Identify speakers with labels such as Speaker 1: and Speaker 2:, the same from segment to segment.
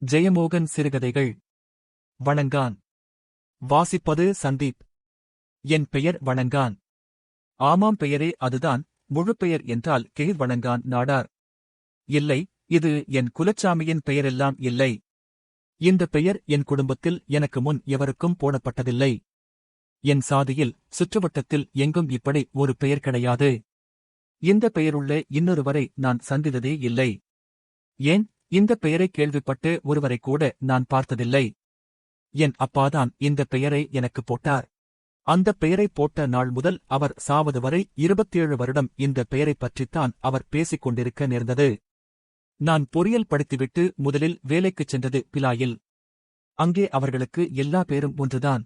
Speaker 1: ஜெயமோகன் சிறுகதைகள். வணங்கான். வாசிப்பது சந்தீப். என் பெயர் வணங்கான். ஆமாம், பெயரே அதுதான். முழுப்பெயர் என்றால் கெய்ர் வணங்கான் நாடார். இல்லை, இது என் குலச்சாமியின் பெயரெல்லாம் இல்லை. இந்த பெயர் என் குடும்பத்தில் எனக்கு முன் எவருக்கும் போடப்பட்டதில்லை. என் சாதியில், சுற்றுவட்டத்தில் எங்கும் இப்படி ஒரு பெயர் கிடையாது. இந்த பெயருள்ள இன்னொருவரை நான் சந்தித்ததே இல்லை. ஏன், இந்த பெயரை கேள்விப்பட்டு ஒருவரை கூட நான் பார்த்ததில்லை. என் அப்பாதான் இந்த பெயரை எனக்கு போட்டார். அந்த பெயரை போட்ட நாள் முதல் அவர் சாவது வரை 27 வருடம் இந்த பெயரைப் பற்றித்தான் அவர் பேசிக் கொண்டிருக்க நேர்ந்தது. நான் பொறியியல் படித்துவிட்டு முதலில் வேலைக்குச் சென்றது பிலாயில். அங்கே அவர்களுக்கு எல்லா பேரும் ஒன்றுதான்.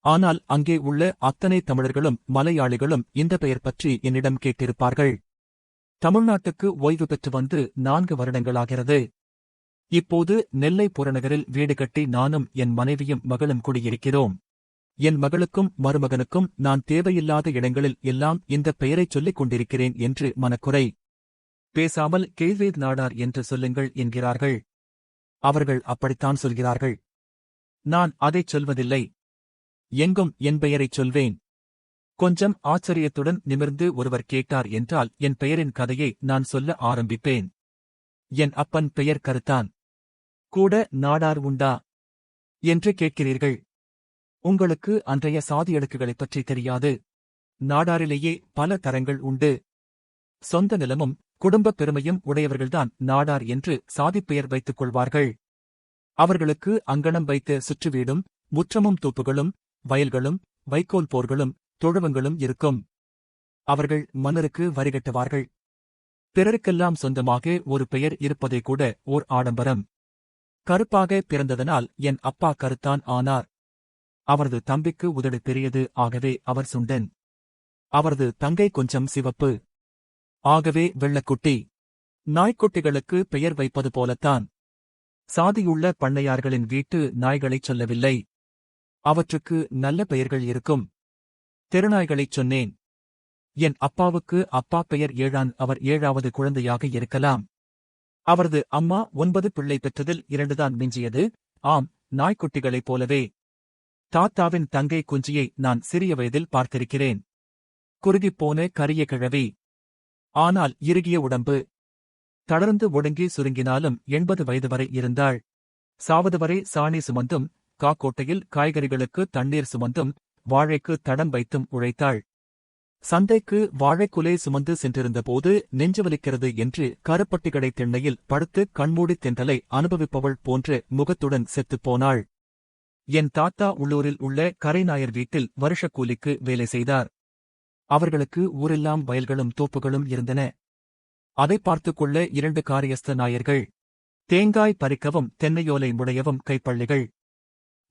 Speaker 1: ஆனால் அங்கே உள்ள அத்தனை தமிழர்களும் மலையாளிகளும் இந்த பெயர் பற்றி என்னிடம் கேட்டிருப்பார்கள். தமிழ்நாட்டுக்கு ஓய்வு பெற்று வந்து 4 வருடங்களாகிறது. இப்போது நெல்லை புறநகரில் வீடு கட்டி நானும் என் மனைவியும் மகளும் குடியிருக்கிறோம். என் மகளுக்கும் மருமகனுக்கும் நான் தேவையில்லாத இடங்களில் எல்லாம் இந்த பெயரைச் சொல்லிக் கொண்டிருக்கிறேன் என்று மனக்குறை. பேசாமல் கெய்வேத் நாடார் என்று சொல்லுங்கள் என்கிறார்கள். அவர்கள் அப்படித்தான் சொல்கிறார்கள். நான் அதைச் சொல்வதில்லை. எங்கும் என் பெயரைச் சொல்வேன். கொஞ்சம் ஆச்சரியத்துடன் நிமிர்ந்து ஒருவர் கேட்டார் என்றால் என் பெயரின் கதையை நான் சொல்ல ஆரம்பிப்பேன். என் அப்பன் பெயர் கருத்தான். கூட நாடார் உண்டா என்று கேட்கிறீர்கள். உங்களுக்கு அன்றைய சாதியடுக்குகளைப் பற்றி தெரியாது. நாடாரிலேயே பல தரங்கள் உண்டு. சொந்த நிலமும் குடும்பப் பெருமையும் உடையவர்கள்தான் நாடார் என்று சாதிப்பெயர் வைத்துக் கொள்வார்கள். அவர்களுக்கு அங்கணம் வைத்த சுற்றுவீடும் முற்றமும் தோப்புகளும் வயல்களும் வைக்கோல் போர்களும் தொழுவங்களும் இருக்கும். அவர்கள் மன்னருக்கு வரிகட்டுவார்கள். பிறருக்கெல்லாம் சொந்தமாக ஒரு பெயர் இருப்பதே கூட ஓர் ஆடம்பரம். கருப்பாக பிறந்ததனால் என் அப்பா கருத்தான் ஆனார். அவரது தம்பிக்கு உதடு பெரியது, ஆகவே அவர் சுண்டன். அவரது தங்கை கொஞ்சம் சிவப்பு, ஆகவே வெள்ளக்குட்டி. நாய்க்குட்டிகளுக்கு பெயர் வைப்பது போலத்தான். சாதியுள்ள பண்ணையார்களின் வீட்டு நாய்களைச் சொல்லவில்லை. அவற்றுக்கு நல்ல பெயர்கள் இருக்கும். தெருநாய்களைச் சொன்னேன். என் அப்பாவுக்கு அப்பா பெயர் ஏழான். அவர் 7வது குழந்தையாக இருக்கலாம். அவரது அம்மா 9 பிள்ளை பெற்றதில் 2தான் மிஞ்சியது. ஆம், நாய்க்குட்டிகளைப் போலவே. தாத்தாவின் தங்கை குஞ்சியை நான் சிறிய வயதில் பார்த்திருக்கிறேன். குறுகிப்போன கரிய கிழவி. ஆனால் இறுகிய உடம்பு. தளர்ந்து ஒடுங்கி சுருங்கினாலும் 80 வயது வரை இருந்தாள். சாவது வரை சாணி சுமந்தும், காக்கோட்டையில் காய்கறிகளுக்கு தண்ணீர் சுமந்தும், வாழைக்கு தடம் வைத்தும் உழைத்தாள். சந்தைக்கு வாழைக்குலை சுமந்து சென்றிருந்தபோது நெஞ்சுவலிக்கிறது என்று கருப்பட்டிகடை திண்ணையில் படுத்து கண்மூடித் தென்றலை அனுபவிப்பவள் போன்ற முகத்துடன் செத்துப்போனாள். என் தாத்தா உள்ளூரில் உள்ள கரைநாயர் வீட்டில் வருஷக்கூலிக்கு வேலை செய்தார். அவர்களுக்கு ஊரெல்லாம் வயல்களும் தோப்புகளும் இருந்தன. அதை பார்த்துக் கொள்ள 2 காரியஸ்த நாயர்கள். தேங்காய் பறிக்கவும் தென்னையோலை முடையவும் கைப்பள்ளிகள்.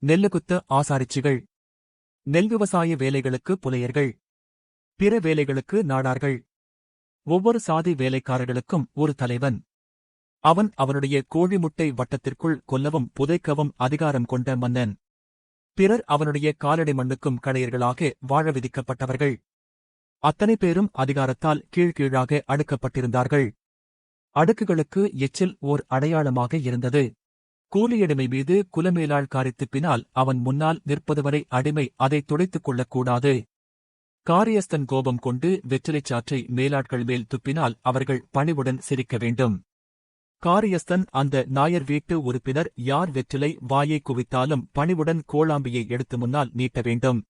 Speaker 1: நெல்லுகுத்த ஆசாரிச்சிகள். நெல் விவசாய வேலைகளுக்கு புலையர்கள். பிற வேலைகளுக்கு நாடார்கள். ஒவ்வொரு சாதி வேலைக்காரர்களுக்கும் ஒரு தலைவன். அவன் அவனுடைய கோழி முட்டை வட்டத்திற்குள் கொல்லவும் புதைக்கவும் அதிகாரம் கொண்ட மன்னன். பிறர் அவனுடைய காலடி மண்ணுக்கும் கடையர்களாக வாழ விதிக்கப்பட்டவர்கள். அத்தனை பேரும் அதிகாரத்தால் கீழ்கீழாக அடுக்கப்பட்டிருந்தார்கள். அடுக்குகளுக்கு எச்சில் ஓர் அடையாளமாக இருந்தது. கூலியடிமை மீது குலமேலாள் காரித்துப் பின்னால் அவன் முன்னால் நிற்பதுவரை அடிமை அதைத் துடைத்துக் கொள்ளக்கூடாது. காரியஸ்தன் கோபம் கொண்டு வெற்றிலைச் சாற்றை மேலாட்கள் மேல் துப்பினால் அவர்கள் பணிவுடன் சிரிக்க வேண்டும். காரியஸ்தன் அந்த நாயர் வீட்டு உறுப்பினர் யார் வெற்றிலை வாயை குவித்தாலும் பணிவுடன் கோளாம்பியை எடுத்து முன்னால் நீட்ட வேண்டும்.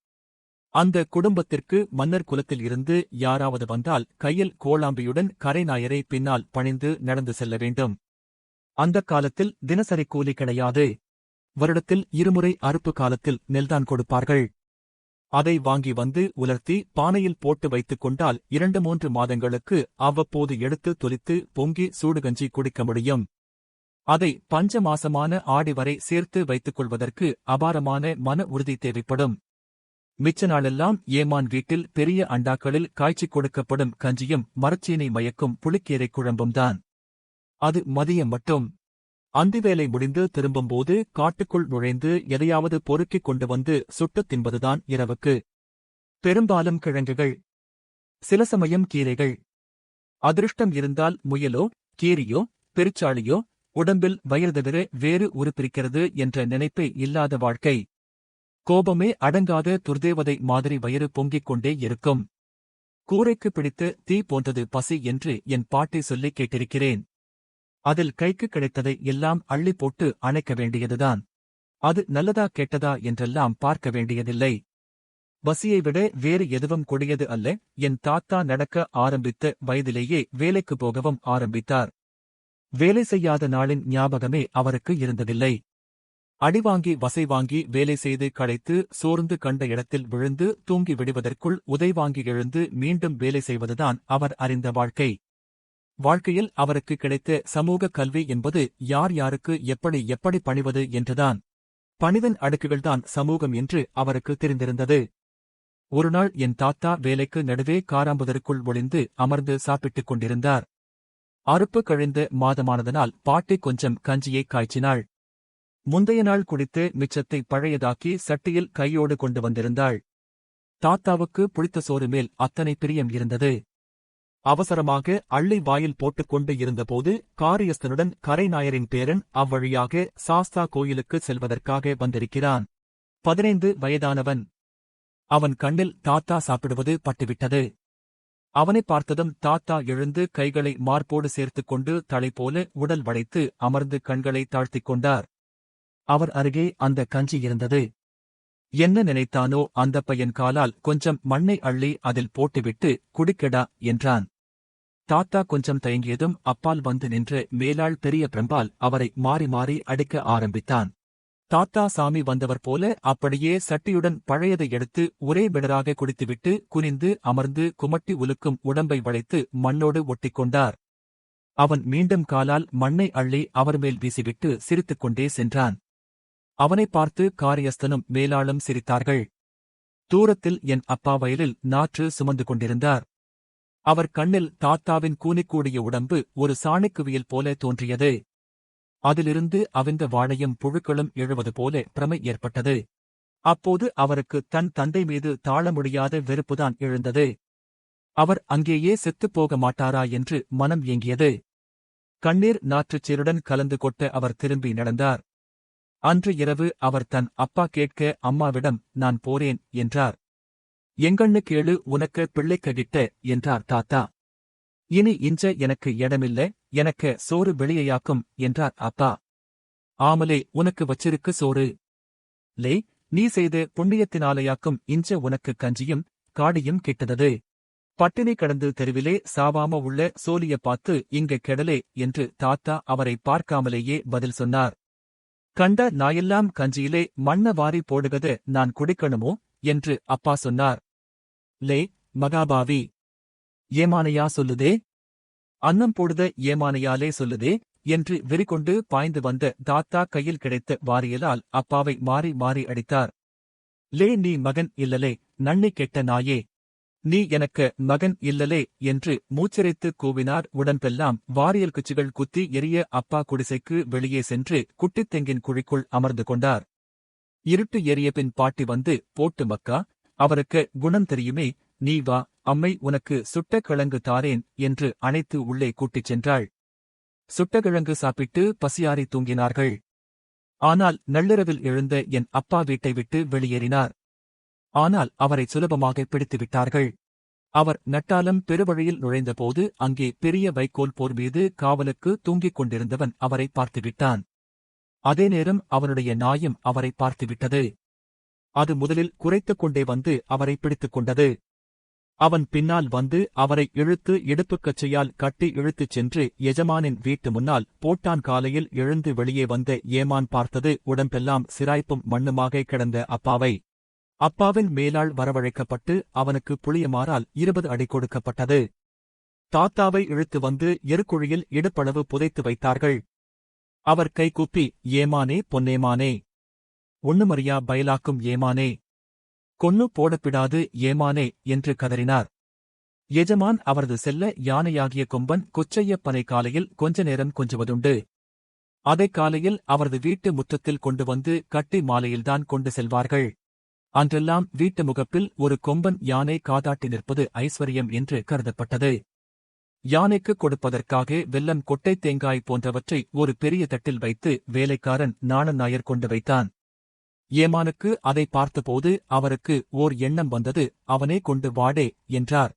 Speaker 1: அந்த குடும்பத்திற்கு மன்னர் குலத்தில் இருந்து யாராவது வந்தால் கையில் கோளாம்பியுடன் கரைநாயரை பின்னால் பணிந்து நடந்து செல்ல வேண்டும். அந்தக் காலத்தில் தினசரி கூலி கிடையாது. வருடத்தில் 2 முறை அறுப்பு காலத்தில் நெல்தான் கொடுப்பார்கள். அதை வாங்கி வந்து உலர்த்தி பானையில் போட்டு வைத்துக் கொண்டால் 2-3 மாதங்களுக்கு அவ்வப்போது எடுத்து தொலித்து பொங்கி சூடுகஞ்சி குடிக்க முடியும். அதை பஞ்ச மாசமான ஆடி வரை சேர்த்து வைத்துக் கொள்வதற்கு அபாரமான மன உறுதி தேவைப்படும். மிச்ச நாளெல்லாம் ஏமான் வீட்டில் பெரிய அண்டாக்களில் காய்ச்சிக் கொடுக்கப்படும் கஞ்சியும் மரச்சீனை மயக்கும் புளிக்கீரை குழம்பும்தான். அது மதியம் மட்டும். அந்திவேலை முடிந்து திரும்பும்போது காட்டுக்குள் நுழைந்து எதையாவது பொறுக்கிக் கொண்டு வந்து சுட்டுத் தின்பதுதான் இரவுக்கு. பெரும்பாலும் கிழங்குகள், சில சமயம் கீரைகள். அதிருஷ்டம் இருந்தால் முயலோ கீரியோ பெருச்சாளியோ உடம்பில் வயிறு தவிர வேறு உருப்பிருக்கிறது என்ற நினைப்பே இல்லாத வாழ்க்கை. கோபமே அடங்காத துர்தேவதை மாதிரி வயிறு பொங்கிக் கொண்டே இருக்கும். கூரைக்கு பிடித்த தீ போன்றது பசி என்று என் பாட்டி சொல்லிக் கேட்டிருக்கிறேன். அதில் கைக்கு கிடைத்ததை எல்லாம் அள்ளி போட்டு அணைக்க வேண்டியதுதான். அது நல்லதா கெட்டதா என்றெல்லாம் பார்க்க வேண்டியதில்லை. பசியை விட வேறு எதுவும் கொடியது அல்ல. என் தாத்தா நடக்க ஆரம்பித்த வயதிலேயே வேலைக்கு போகவும் ஆரம்பித்தார். வேலை செய்யாத நாளின் ஞாபகமே அவருக்கு இருந்ததில்லை. அடிவாங்கி வசை வாங்கி வேலை செய்து களைத்து சோர்ந்து கண்ட இடத்தில் விழுந்து தூங்கி விடுவதற்குள் உதைவாங்கி எழுந்து மீண்டும் வேலை செய்வதுதான் அவர் அறிந்த வாழ்க்கை. வாழ்க்கையில் அவருக்கு கிடைத்த சமூக கல்வி என்பது யார் யாருக்கு எப்படி எப்படி பணிவது என்றுதான். பணிவின் அடுக்குகள்தான் சமூகம் என்று அவருக்கு தெரிந்திருந்தது. ஒருநாள் என் தாத்தா வேலைக்கு நடுவே காராம்புதருக்குள் ஒளிந்து அமர்ந்து சாப்பிட்டுக் கொண்டிருந்தார். அறுப்பு கழிந்த மாதமானதனால் பாட்டி கொஞ்சம் கஞ்சியை காய்ச்சினாள். முந்தைய நாள் குடித்து மிச்சத்தை பழையதாக்கி சட்டியில் கையோடு கொண்டு வந்திருந்தாள். தாத்தாவுக்கு புளித்த சோறு மேல் அத்தனை பிரியம் இருந்தது. அவசரமாக அள்ளி வாயில் போட்டுக்கொண்டு இருந்தபோது காரியஸ்தனுடன் கரைநாயரின் பேரன் அவ்வழியாக சாஸ்தா கோயிலுக்கு செல்வதற்காக வந்திருக்கிறான். 15 வயதானவன். அவன் கண்ணில் தாத்தா சாப்பிடுவது பட்டுவிட்டது. அவனைப் பார்த்ததும் தாத்தா எழுந்து கைகளை மார்போடு சேர்த்துக் கொண்டு தலை போல உடல் வளைத்து அமர்ந்து கண்களை தாழ்த்திக் கொண்டார். அவர் அருகே அந்த கஞ்சி இருந்தது. என்ன நினைத்தானோ அந்த பையன் காலால் கொஞ்சம் மண்ணை அள்ளி அதில் போட்டுவிட்டு குடிக்கடா என்றான். தாத்தா கொஞ்சம் தயங்கியதும் அப்பால் வந்து நின்ற மேலாள் பெரிய பிரம்பால் அவரை மாறி மாறி அடிக்க ஆரம்பித்தான். தாத்தா சாமி வந்தவர் போல அப்படியே சட்டியுடன் பழையதை எடுத்து ஒரே விடராக குடித்துவிட்டு குனிந்து அமர்ந்து குமட்டி உலுக்கும் உடம்பை வளைத்து மண்ணோடு ஒட்டிக்கொண்டார். அவன் மீண்டும் காலால் மண்ணை அள்ளி அவர் மேல் வீசிவிட்டு சிரித்துக் கொண்டே சென்றான். அவனைப் பார்த்து காரியஸ்தனும் மேலாளும் சிரித்தார்கள். தூரத்தில் என் அப்பா வயலில் நாற்று சுமந்து கொண்டிருந்தார். அவர் கண்ணில் தாத்தாவின் கூனிக்கூடிய உடம்பு ஒரு சாணிக்குவியல் போல தோன்றியது. அதிலிருந்து அவிந்த வாழையும் புழுக்களும் எழுவது போல பிரமை ஏற்பட்டது. அப்போது அவருக்கு தன் தந்தை மீது தாழ முடியாத வெறுப்புதான் எழுந்தது. அவர் அங்கேயே செத்துப்போக மாட்டாரா என்று மனம் ஏங்கியது. கண்ணீர் நாற்றுச்சீருடன் கலந்து கொட்ட அவர் திரும்பி நடந்தார். அன்று இரவு அவர் தன் அப்பா கேட்க அம்மாவிடம் நான் போறேன் என்றார். எங்கண்ணு கேளு உனக்கு பிள்ளைக்ககிட்ட என்றார் தாத்தா. இனி இஞ்ச எனக்கு இடமில்ல, எனக்கு சோறு வெளியாக்கும் என்றார் அப்பா. ஆமலே உனக்கு வச்சிருக்கு சோறு. லே நீ செய்த புண்ணியத்தினாலையாக்கும் இஞ்ச உனக்கு கஞ்சியும் காடியும் கிட்டதது. பட்டினி கடந்து தெருவிலே சாவாம உள்ள சோலிய பார்த்து இங்க கெடலே என்று தாத்தா அவரை பார்க்காமலேயே பதில் சொன்னார். கண்ட நாயெல்லாம் கஞ்சியிலே மண்ண வாரி போடுகத நான் குடிக்கணுமோ என்று அப்பா சொன்னார். லே மகாபாவி ஏமானையா சொல்லுதே, அன்னம் போடுத ஏமானையாலே சொல்லுதே என்று வெறிகொண்டு பாய்ந்து வந்த தாத்தா கையில் கிடைத்த வாரியலால் அப்பாவை மாறி மாறி அடித்தார். லே நீ மகன் இல்லலே, நன்னி கெட்ட நாயே, நீ எனக்கு மகன் இல்லலே என்று மூச்சிறைத்து கூவினார். உடம்பெல்லாம் வாரியல் குச்சிகள் குத்தி எரிய அப்பா குடிசைக்கு வெளியே சென்று குட்டித் தெங்கின் குழிக்குள் அமர்ந்து கொண்டார். இருட்டு எரியபின் பாட்டி வந்து போட்டு மக்கா, அவருக்கு குணம் தெரியுமே, நீ வா அம்மை உனக்கு சுட்ட கிழங்கு தாரேன் என்று அணைத்து உள்ளே கூட்டிச் சென்றாள். சுட்டகிழங்கு சாப்பிட்டு பசியாறி தூங்கினார்கள். ஆனால் நள்ளிரவில் எழுந்த என் அப்பா வீட்டை விட்டு வெளியேறினார். ஆனால் அவரை சுலபமாக பிடித்துவிட்டார்கள். அவர் நட்டாலம் பெருவழியில் நுழைந்தபோது அங்கே பெரிய வைக்கோல் போர் மீது காவலுக்கு தூங்கிக் கொண்டிருந்தவன் அவரை பார்த்துவிட்டான். அதே நேரம் அவனுடைய நாயும் அவரை பார்த்துவிட்டது. அது முதலில் குரைத்துக் கொண்டே வந்து அவரை பிடித்துக் கொண்டது. அவன் பின்னால் வந்து அவரை இழுத்து இடுப்புக்கச்சையால் கட்டி இழுத்துச் சென்று எஜமானின் வீட்டு முன்னால் போட்டான். காலையில் எழுந்து வெளியே வந்த ஏமான் பார்த்தது உடம்பெல்லாம் சிராய்ப்பும் மண்ணுமாக கிடந்த அப்பாவை. அப்பாவின் மேலாள் வரவழைக்கப்பட்டு அவனுக்கு புளியமாறால் 20 அடி கொடுக்கப்பட்டது. தாத்தாவை இழுத்து வந்து எருக்குழியில் இடுப்பளவு புதைத்து வைத்தார்கள். அவர் கைகூப்பி ஏமானே பொன்னேமானே, ஒண்ணுமறியா பயலாக்கும் ஏமானே, கொன்னு போடப்பிடாது ஏமானே என்று கதறினார். எஜமான் அவரது செல்ல யானையாகிய கொம்பன் கொச்சையப்பனை காலையில் கொஞ்ச நேரம் கொஞ்சுவதுண்டு. அதைக் காலையில் அவரது வீட்டு முற்றத்தில் கொண்டு வந்து கட்டி மாலையில்தான் கொண்டு செல்வார்கள். அன்றெல்லாம் வீட்டு முகப்பில் ஒரு கொம்பன் யானை காதாட்டி நிற்பது ஐஸ்வர்யம் என்று கருதப்பட்டது. யானைக்கு கொடுப்பதற்காக வெல்லம், கொட்டை தேங்காய் போன்றவற்றை ஒரு பெரிய தட்டில் வைத்து வேலைக்காரன் நாணநாயர் கொண்டு வைத்தான். ஏமானுக்கு அதை பார்த்தபோது அவருக்கு ஓர் எண்ணம் வந்தது. அவனே கொண்டு வாடே என்றார்.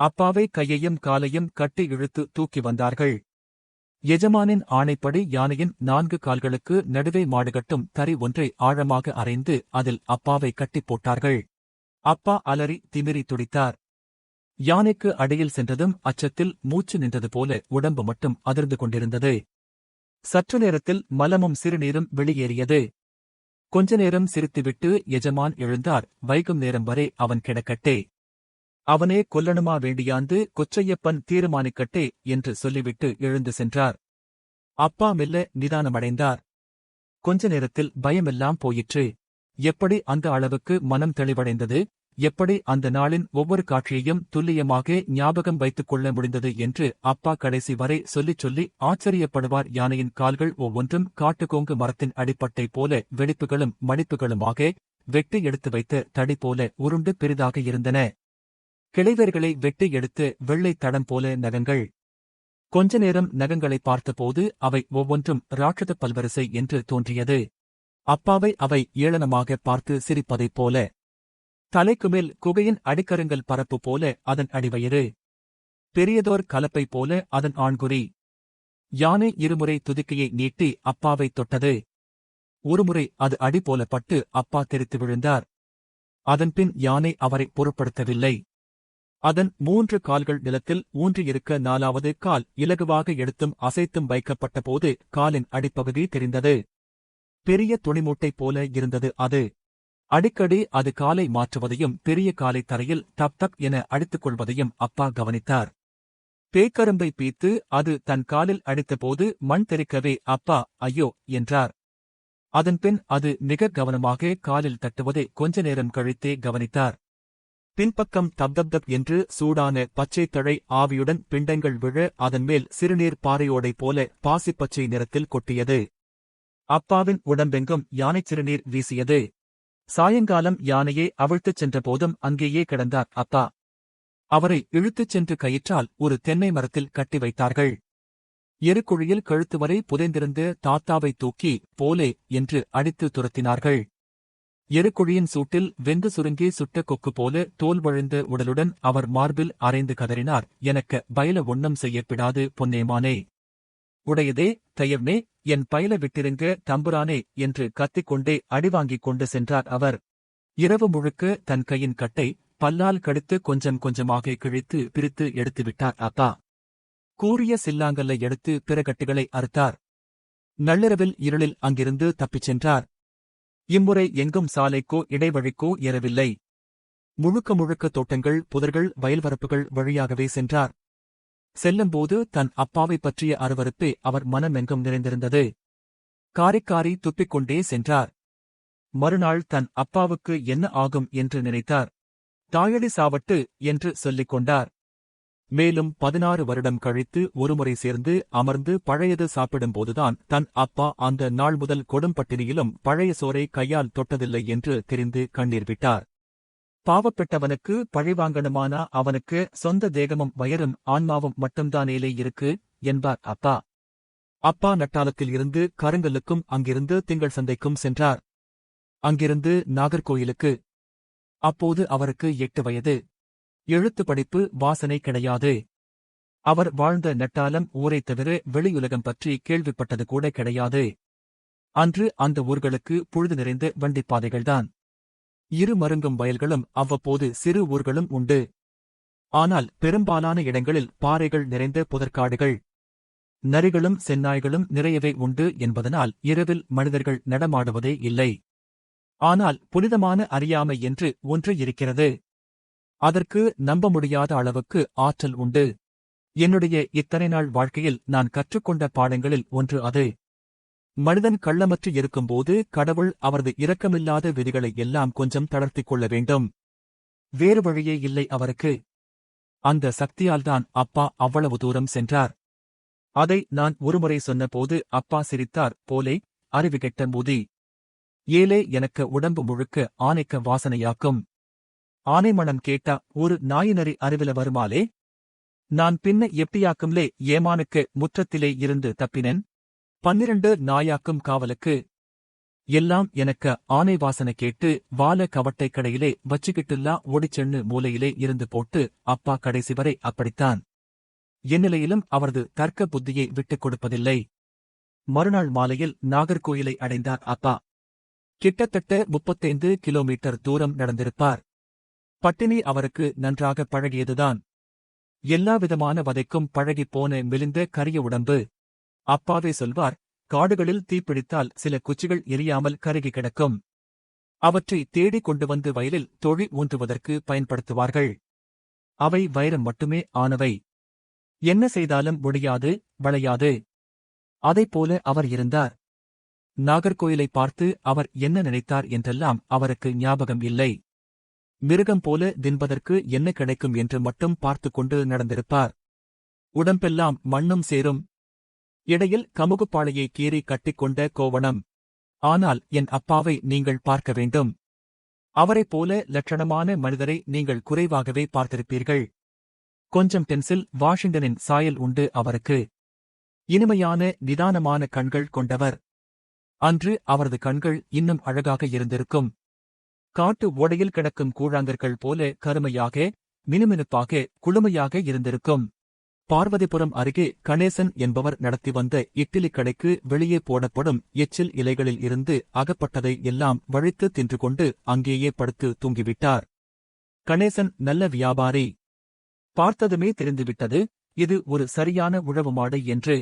Speaker 1: அப்பாவை கையையும் காலையும் கட்டி இழுத்து தூக்கி வந்தார்கள். எஜமானின் ஆணைப்படி யானையின் 4 கால்களுக்கு நடுவே மாடுகட்டும் தறி ஒன்றை ஆழமாக அறைந்து அதில் அப்பாவை கட்டிப் போட்டார்கள். அப்பா அலறி திமிரி துடித்தார். யானைக்கு அடியில் சென்றதும் அச்சத்தில் மூச்சு நின்றது போல உடம்பு மட்டும் அதிர்ந்து கொண்டிருந்தது. சற்று நேரத்தில் மலமும் சிறுநீரும் வெளியேறியது. கொஞ்ச நேரம் சிரித்துவிட்டு எஜமான் எழுந்தார். வைகும் நேரம் வரை அவன் கிடக்கட்டே, அவனே கொல்லணுமா வேண்டியாந்து கொச்சையப்பன் தீர்மானிக்கட்டே என்று சொல்லிவிட்டு எழுந்து சென்றார். அப்பா மெல்ல நிதானமடைந்தார். கொஞ்ச நேரத்தில் பயமெல்லாம் போயிற்று. எப்படி அந்த அளவுக்கு மனம் தெளிவடைந்தது, எப்படி அந்த நாளின் ஒவ்வொரு காட்சியையும் துல்லியமாக ஞாபகம் வைத்துக் கொள்ள முடிந்தது என்று அப்பா கடைசி வரை சொல்லிச் சொல்லி ஆச்சரியப்படுவார். யானையின் கால்கள் ஒவ்வொன்றும் காட்டுக்கோங்கு மரத்தின் அடிப்பட்டை போல வெடிப்புகளும் மடிப்புகளுமாக வெட்டி எடுத்து வைத்த தடி போல உருண்டு பெரிதாக இருந்தன. கிளைவேர்களை வெட்டி எடுத்து வெள்ளை தடம் போல நகங்கள். கொஞ்ச நேரம் நகங்களை பார்த்தபோது அவை ஒவ்வொன்றும் ராட்சத பல்வரிசை என்று தோன்றியது. அப்பாவை அவை ஏளனமாக பார்த்து சிரிப்பதைப் போல. தலைக்குமேல் குகையின் அடிக்கருங்கல் பரப்பு போல அதன் அடிவயிறு. பெரியதோர் கலப்பை போல அதன் ஆண்குறி. யானை இருமுறை துதிக்கையை நீட்டி அப்பாவை தொட்டது. ஒருமுறை அது அடி போல பட்டு அப்பா தெரித்து விழுந்தார். அதன்பின் யானை அவரை பொருட்படுத்தவில்லை. அதன் 3 கால்கள் நிலத்தில் ஊன்றியிருக்க 4வது கால் இலகுவாக எடுத்தும் அசைத்தும் வைக்கப்பட்டபோது காலின் அடிப்பகுதி தெரிந்தது. பெரிய துணிமூட்டை போல இருந்தது அது. அடிக்கடி அது காலை மாற்றுவதையும் பெரிய காலை தரையில் டப் டப் என அடித்துக் கொள்வதையும் அப்பா கவனித்தார். பேக்கரும்பை பீத்து அது தன் காலில் அடித்தபோது மண் தெறிக்கவே அப்பா ஐயோ என்றார். அதன்பின் அது மிக கவனமாக காலில் தட்டுவதை கொஞ்ச நேரம் கழித்தே கவனித்தார். பின்பக்கம் தப்தப்தப் என்று சூடான பச்சை தழை ஆவியுடன் பிண்டங்கள் விழ அதன்மேல் சிறுநீர் பாறையோடை போல பாசிப்பச்சை நிறத்தில் கொட்டியது. அப்பாவின் உடம்பெங்கும் யானை சிறுநீர் வீசியது. சாயங்காலம் யானையை அவிழ்த்துச் சென்றபோதும் அங்கேயே கிடந்தார் அப்பா. அவரை இழுத்துச் சென்று கயிற்றால் ஒரு தென்னை மரத்தில் கட்டி வைத்தார்கள். எருக்குழியில் கழுத்து வரை புதைந்திருந்த தாத்தாவை தூக்கி போலே என்று அடித்து துரத்தினார்கள். எருக்குழியின் சூட்டில் வெந்து சுருங்கி சுட்ட கொக்கு போல தோல் வழிந்த உடலுடன் அவர் மார்பில் அரைந்து கதறினார். எனக்கு பயல ஒன்னம் செய்யப்பிடாது பொன்னேமானே, உடையதே தையவ்னே, என் பயல விட்டிருங்க தம்புரானே என்று கத்திக்கொண்டே அடிவாங்கிக் கொண்டு சென்றார் அவர். இரவு முழுக்க தன் கையின் கட்டை பல்லால் கடித்து கொஞ்சம் கொஞ்சமாக கிழித்து பிரித்து எடுத்துவிட்டார் அப்பா. கூரிய சில்லாங்கல்லை எடுத்து பிற கட்டுகளை அறுத்தார். நள்ளிரவில் இருளில் அங்கிருந்து தப்பிச் சென்றார். இம்முறை எங்கும் சாலைக்கோ இடைவழிக்கோ ஏறவில்லை. முழுக்க முழுக்க தோட்டங்கள், புதர்கள், வயல்வரப்புகள் வழியாகவே சென்றார். செல்லும்போது தன் அப்பாவைப் பற்றிய அருவருப்பே அவர் மனமெங்கும் நிறைந்திருந்தது. காரிக்காரி துப்பிக்கொண்டே சென்றார். மறுநாள் தன் அப்பாவுக்கு என்ன ஆகும் என்று நினைத்தார். தாயடி சாவட்டு என்று சொல்லிக் கொண்டார். மேலும் 16 வருடம் கழித்து ஒருமுறை சேர்ந்து அமர்ந்து பழையது சாப்பிடும்போதுதான் தன் அப்பா அந்த நாள் முதல் கொடும்பட்டினியிலும் பழைய சோரை கையால் தொட்டதில்லை என்று தெரிந்து கண்ணீர் விட்டார். பாவப்பட்டவனுக்கு பழிவாங்கணுமானா அவனுக்கு சொந்த தேகமும் வயரும் ஆன்மாவும் மட்டும்தானேலே இருக்கு என்பார் அப்பா. அப்பா நட்டாலத்தில் இருந்து கருங்கல்லுக்கும் அங்கிருந்து திங்கள் சந்தைக்கும் சென்றார். அங்கிருந்து நாகர்கோயிலுக்கு. அப்போது அவருக்கு 8 வயது. எழுத்து படிப்பு வாசனை கிடையாது. அவர் வாழ்ந்த நெட்டாலம் ஊரைத் தவிர வெளியுலகம் பற்றி கேள்விப்பட்டது கூட கிடையாது. அன்று அந்த ஊர்களுக்கு புழுது நிறைந்த வண்டிப்பாதைகள்தான். இரு மருங்கும் வயல்களும் அவ்வப்போது சிறு ஊர்களும் உண்டு. ஆனால் பெரும்பாலான இடங்களில் பாறைகள் நிறைந்த புதற்காடுகள். நரிகளும் செந்நாய்களும் நிறையவே உண்டு என்பதனால் இரவில் மனிதர்கள் நடமாடுவதே இல்லை. ஆனால் புனிதமான அறியாமை என்று ஒன்று இருக்கிறது. அதற்கு நம்ப முடியாத அளவுக்கு ஆற்றல் உண்டு. என்னுடைய இத்தனை நாள் வாழ்க்கையில் நான் கற்றுக்கொண்ட பாடங்களில் ஒன்று அது. மனிதன் கள்ளமற்று இருக்கும்போது கடவுள் அவரது இரக்கமில்லாத விதிகளை எல்லாம் கொஞ்சம் தளர்த்திக் கொள்ள வேண்டும். வேறு வழியே இல்லை அவருக்கு. அந்த சக்தியால்தான் அப்பா அவ்வளவு தூரம் சென்றார். அதை நான் ஒருமுறை சொன்னபோது அப்பா சிரித்தார். போலே, அறிவுகெட்ட மூதி. ஏலே, எனக்கு உடம்பு முழுக்க ஆனைக்க வாசனையாக்கும். ஆனை மணம் கேட்டா ஒரு நாயினரி அறிவில வருமாலே? நான் பின்ன எப்படியாக்கும்லே ஏமானுக்கு முற்றத்திலே இருந்து தப்பினேன். 12 நாயாக்கும் காவலுக்கு. எல்லாம் எனக்கு ஆனை வாசனை கேட்டு வால கவட்டை கடையிலே வச்சுக்கிட்டுல்லா ஓடிச்சென்னு மூலையிலே இருந்து போட்டு அப்பா கடைசி வரை அப்படித்தான். என்னிலையிலும் அவரது தர்க்க புத்தியை விட்டுக் கொடுப்பதில்லை. மறுநாள் மாலையில் நாகர்கோயிலை அடைந்தார் அப்பா. கிட்டத்தட்ட 35 கிலோமீட்டர் தூரம் நடந்திருப்பார். பட்டினி அவருக்கு நன்றாக பழகியதுதான். எல்லாவிதமான வதைக்கும் பழகிப் போன மெலிந்த கரிய உடம்பு. அப்பாவே சொல்வார், காடுகளில் தீப்பிடித்தால் சில குச்சிகள் எரியாமல் கருகி கிடக்கும். அவற்றை தேடிக் கொண்டு வந்து வயலில் தொழி ஊன்றுவதற்கு பயன்படுத்துவார்கள். அவை வைரம் மட்டுமே ஆனவை. என்ன செய்தாலும் முடியாது, வளையாது. அதைப்போல அவர் இருந்தார். நாகர்கோயிலை பார்த்து அவர் என்ன நினைத்தார் என்றெல்லாம் அவருக்கு ஞாபகம் இல்லை. மிருகம் போல தின்பதற்கு என்ன கிடைக்கும் என்று மட்டும் பார்த்துக் கொண்டு நடந்திருப்பார். உடம்பெல்லாம் மண்ணும் சேரும். இடையில் கமுகுப்பாளையை கீறி கட்டிக்கொண்ட கோவணம். ஆனால் என் அப்பாவை நீங்கள் பார்க்க வேண்டும். அவரைப் போல லட்சணமான மனிதரை நீங்கள் குறைவாகவே பார்த்திருப்பீர்கள். கொஞ்சம் பென்சில் வாஷிங்டனின் சாயல் உண்டு அவருக்கு. இனிமையான நிதானமான கண்கள் கொண்டவர். அன்று அவரது கண்கள் இன்னும் அழகாக இருந்திருக்கும். காட்டு ஓடையில் கிடக்கும் கூழாங்கற்கள் போல கருமையாக, மினுமினுப்பாக, குளுமையாக இருந்திருக்கும். பார்வதிபுரம் அருகே கணேசன் என்பவர் நடத்தி வந்த இட்லி கடைக்கு வெளியே போடப்படும் எச்சில் இலைகளில் இருந்து அகப்பட்டதை எல்லாம் வழித்து தின்று கொண்டு அங்கேயே படுத்து தூங்கிவிட்டார். கணேசன் நல்ல வியாபாரி. பார்த்ததுமே தெரிந்துவிட்டது, இது ஒரு சரியான உழவு மாடு என்று.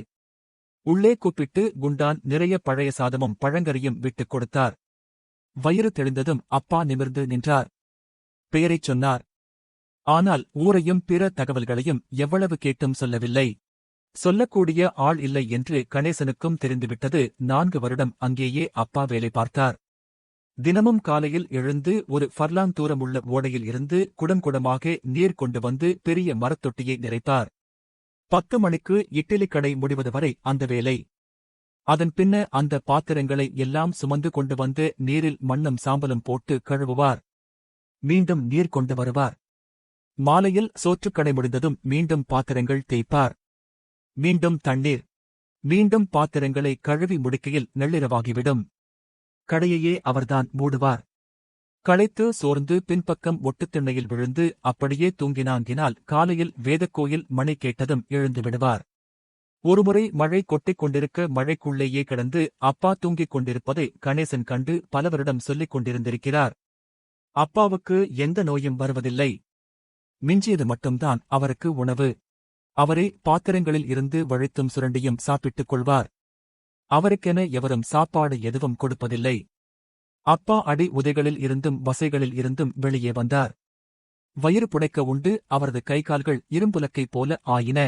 Speaker 1: உள்ளே கூப்பிட்டு குண்டான் நிறைய பழைய சாதமும் பழங்கறியும் விட்டுக் கொடுத்தார். வயிறு தெளிந்ததும் அப்பா நிமிர்ந்து நின்றார். பெயரைச் சொன்னார். ஆனால் ஊரையும் பிற தகவல்களையும் எவ்வளவு கேட்டும் சொல்லவில்லை. சொல்லக்கூடிய ஆள் இல்லை என்று கணேசனுக்கும் தெரிந்துவிட்டது. 4 வருடம் அங்கேயே அப்பா வேலை பார்த்தார். தினமும் காலையில் எழுந்து ஒரு ஃபர்லாங் தூரமுள்ள ஓடையில் இருந்து குடங்குடமாக நீர் கொண்டு வந்து பெரிய மரத்தொட்டியை நிறைப்பார். 10 மணிக்கு இட்லி கடை முடிவது வரை அந்த வேலை. அதன் பின்ன அந்த பாத்திரங்களை எல்லாம் சுமந்து கொண்டு வந்து நீரில் மண்ணும் சாம்பலும் போட்டு கழுவுவார். மீண்டும் நீர் கொண்டு வருவார். மாலையில் சோற்றுக்கடை முடிந்ததும் மீண்டும் பாத்திரங்கள் தேய்ப்பார். மீண்டும் தண்ணீர். மீண்டும் பாத்திரங்களை கழுவி முடிக்கையில் நள்ளிரவாகிவிடும். கடையையே அவர்தான் மூடுவார். களைத்து சோர்ந்து பின்பக்கம் ஒட்டுத்திண்ணையில் விழுந்து அப்படியே தூங்கினாங்கினால் காலையில் வேதக்கோயில் மணி கேட்டதும் எழுந்து விடுவார். ஒருமுறை மழை கொட்டிக் கொண்டிருக்க மழைக்குள்ளேயே கிடந்து அப்பா தூங்கிக் கொண்டிருப்பதை கணேசன் கண்டு பல வருடம் சொல்லிக் கொண்டிருந்திருக்கிறார். அப்பாவுக்கு எந்த நோயும் வருவதில்லை. மிஞ்சியது மட்டும்தான் அவருக்கு உணவு. அவரே பாத்திரங்களில் இருந்து வழித்தும் சுரண்டியும் சாப்பிட்டுக் கொள்வார். அவருக்கென எவரும் சாப்பாடு எதுவும் கொடுப்பதில்லை. அப்பா அடி உதைகளில் இருந்தும் வசைகளில் இருந்தும் வெளியே வந்தார். வயிறு புடைக்க உண்டு அவரது கைகால்கள் இரும்புலக்கை போல ஆயின.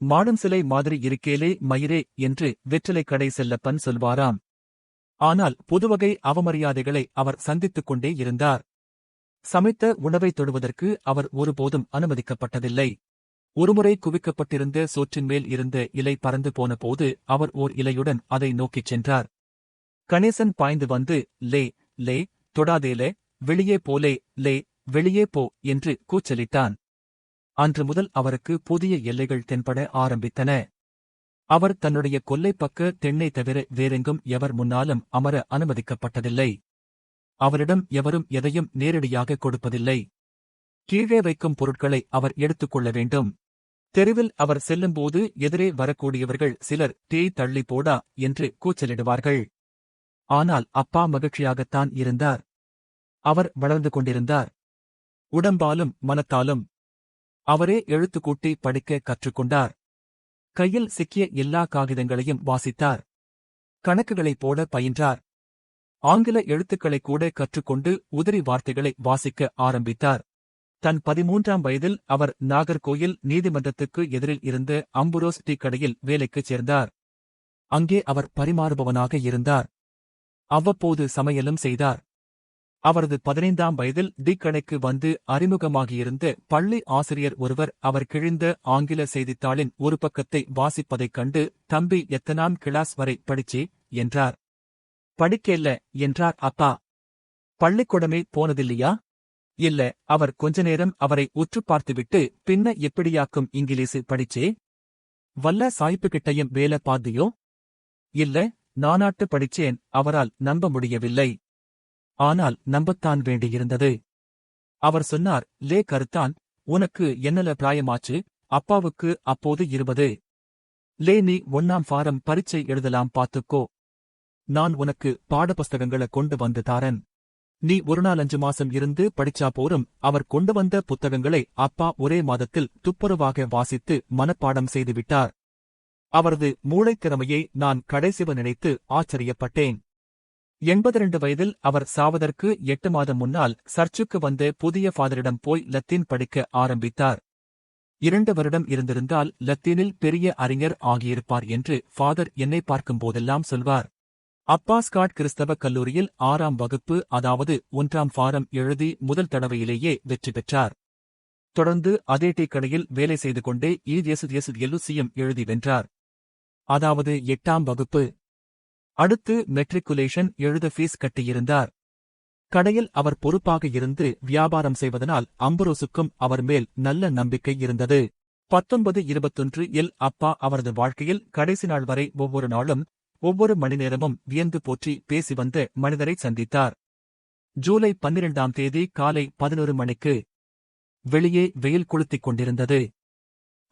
Speaker 1: மாடும் சிலை மாதிரி இருக்கேலே மயிரே என்று வெற்றிலை கடை செல்லப்பன் சொல்வாராம். ஆனால் புதுவகை அவமரியாதைகளை அவர் சந்தித்துக் கொண்டே இருந்தார். சமைத்த உணவை தொடுவதற்கு அவர் ஒருபோதும் அனுமதிக்கப்பட்டதில்லை. ஒருமுறை குவிக்கப்பட்டிருந்த சோற்றின் மேல் இருந்த இலை பறந்து போன போது அவர் ஓர் இலையுடன் அதை நோக்கிச் சென்றார். கணேசன் பாய்ந்து வந்து, லே லே தொடாதேலே, வெளியே போலே லே வெளியே போ என்று கூச்சலிட்டான். அன்று முதல் அவருக்கு புதிய எல்லைகள் தென்பட ஆரம்பித்தன. அவர் தன்னுடைய கொல்லைப்பக்க தென்னை தவிர வேறெங்கும் எவர் முன்னாலும் அமர அனுமதிக்கப்பட்டதில்லை. அவரிடம் எவரும் எதையும் நேரடியாக கொடுப்பதில்லை. கீழே வைக்கும் பொருட்களை அவர் எடுத்துக்கொள்ள வேண்டும். தெருவில் அவர் செல்லும்போது எதிரே வரக்கூடியவர்கள் சிலர் தேய் தள்ளி போடா என்று கூச்சலிடுவார்கள். ஆனால் அப்பா மகிழ்ச்சியாகத்தான் இருந்தார். அவர் வளர்ந்து கொண்டிருந்தார். உடம்பாலும் மனத்தாலும். அவரே எழுத்துக்கூட்டி படிக்க கற்றுக்கொண்டார். கையில் சிக்கிய எல்லா காகிதங்களையும் வாசித்தார். கணக்குகளைப் போட பயின்றார். ஆங்கில எழுத்துக்களைக் கூட கற்றுக்கொண்டு உதிரி வார்த்தைகளை வாசிக்க ஆரம்பித்தார். தன் 13ஆம் வயதில் அவர் நாகர்கோயில் நீதிமன்றத்துக்கு எதிரில் இருந்த அம்புரோஸ் டீ கடையில் வேலைக்குச் சேர்ந்தார். அங்கே அவர் பரிமாறுபவனாக இருந்தார். அவ்வப்போது சமையலும் செய்தார். அவரது 15ஆம் வயதில் டீ கடைக்கு வந்து அறிமுகமாகியிருந்த பள்ளி ஆசிரியர் ஒருவர் அவர் கிழிந்த ஆங்கில செய்தித்தாளின் ஒரு பக்கத்தை வாசிப்பதைக் கண்டு, தம்பி எத்தனாம் கிளாஸ் வரை படிச்சே என்றார். படிக்கேல்ல என்றார் அப்பா. பள்ளிக்கூடமே போனதில்லையா இல்ல, அவர் கொஞ்ச நேரம் அவரை உற்றுப் பார்த்துவிட்டு பின்ன எப்படியாக்கும் இங்கிலீசு படிச்சே? வல்ல சாய்ப்புகிட்டயும் வேல பாத்தியோ? இல்ல, நானாட்டு படிச்சேன். அவரால் நம்ப முடியவில்லை. ஆனால் நம்பத்தான் வேண்டியிருந்தது. அவர் சொன்னார், லே கருத்தான், உனக்கு என்னல பிராயமாச்சு? அப்பாவுக்கு அப்போது 20. லே நீ 1ஆம் ஃபாரம் பரீட்சை எழுதலாம் பாத்துக்கோ. நான் உனக்கு பாடப்புஸ்தகங்கள கொண்டு வந்து தாரன். நீ ஒரு நாள் 5 மாசம் இருந்து படிச்சா போரும். அவர் கொண்டு வந்த புத்தகங்களை அப்பா ஒரே மாதத்தில் துப்புரவாக வாசித்து மனப்பாடம் செய்துவிட்டார். அவரது மூளைத்திறமையை நான் கடைசிவ நினைத்து ஆச்சரியப்பட்டேன். 82 வயதில் அவர் சாவதற்கு 8 மாதம் முன்னால் சர்ச்சுக்கு வந்த புதிய ஃபாதரிடம் போய் லத்தீன் படிக்க ஆரம்பித்தார். 2 வருடம் இருந்திருந்தால் லத்தீனில் பெரிய அறிஞர் ஆகியிருப்பார் என்று ஃபாதர் என்னை பார்க்கும்போதெல்லாம் சொல்வார். அப்பா ஸ்காட் கிறிஸ்தவ கல்லூரியில் 6ஆம் வகுப்பு, அதாவது 1ஆம் ஃபாரம் எழுதி முதல் தடவையிலேயே வெற்றி பெற்றார். தொடர்ந்து அதே டீ கடையில் வேலை செய்து கொண்டே ESLCM எழுதி வென்றார். அதாவது 8ஆம் வகுப்பு. அடுத்து மெட்ரிகுலேஷன் எழுத ஃபீஸ் கட்டியிருந்தார். கடையில் அவர் பொறுப்பாக இருந்து வியாபாரம் செய்வதனால் அம்பரோசுக்கும் அவர் மேல் நல்ல நம்பிக்கை இருந்தது. 1921 இல் அப்பா அவரது வாழ்க்கையில் கடைசி நாள் வரை ஒவ்வொரு நாளும் ஒவ்வொரு மணி நேரமும் வியந்து போற்றி பேசி வந்த மனிதரை சந்தித்தார். ஜூலை 12ஆம் தேதி காலை 11 மணிக்கு வெளியே வெயில் கொளுத்திக் கொண்டிருந்தது.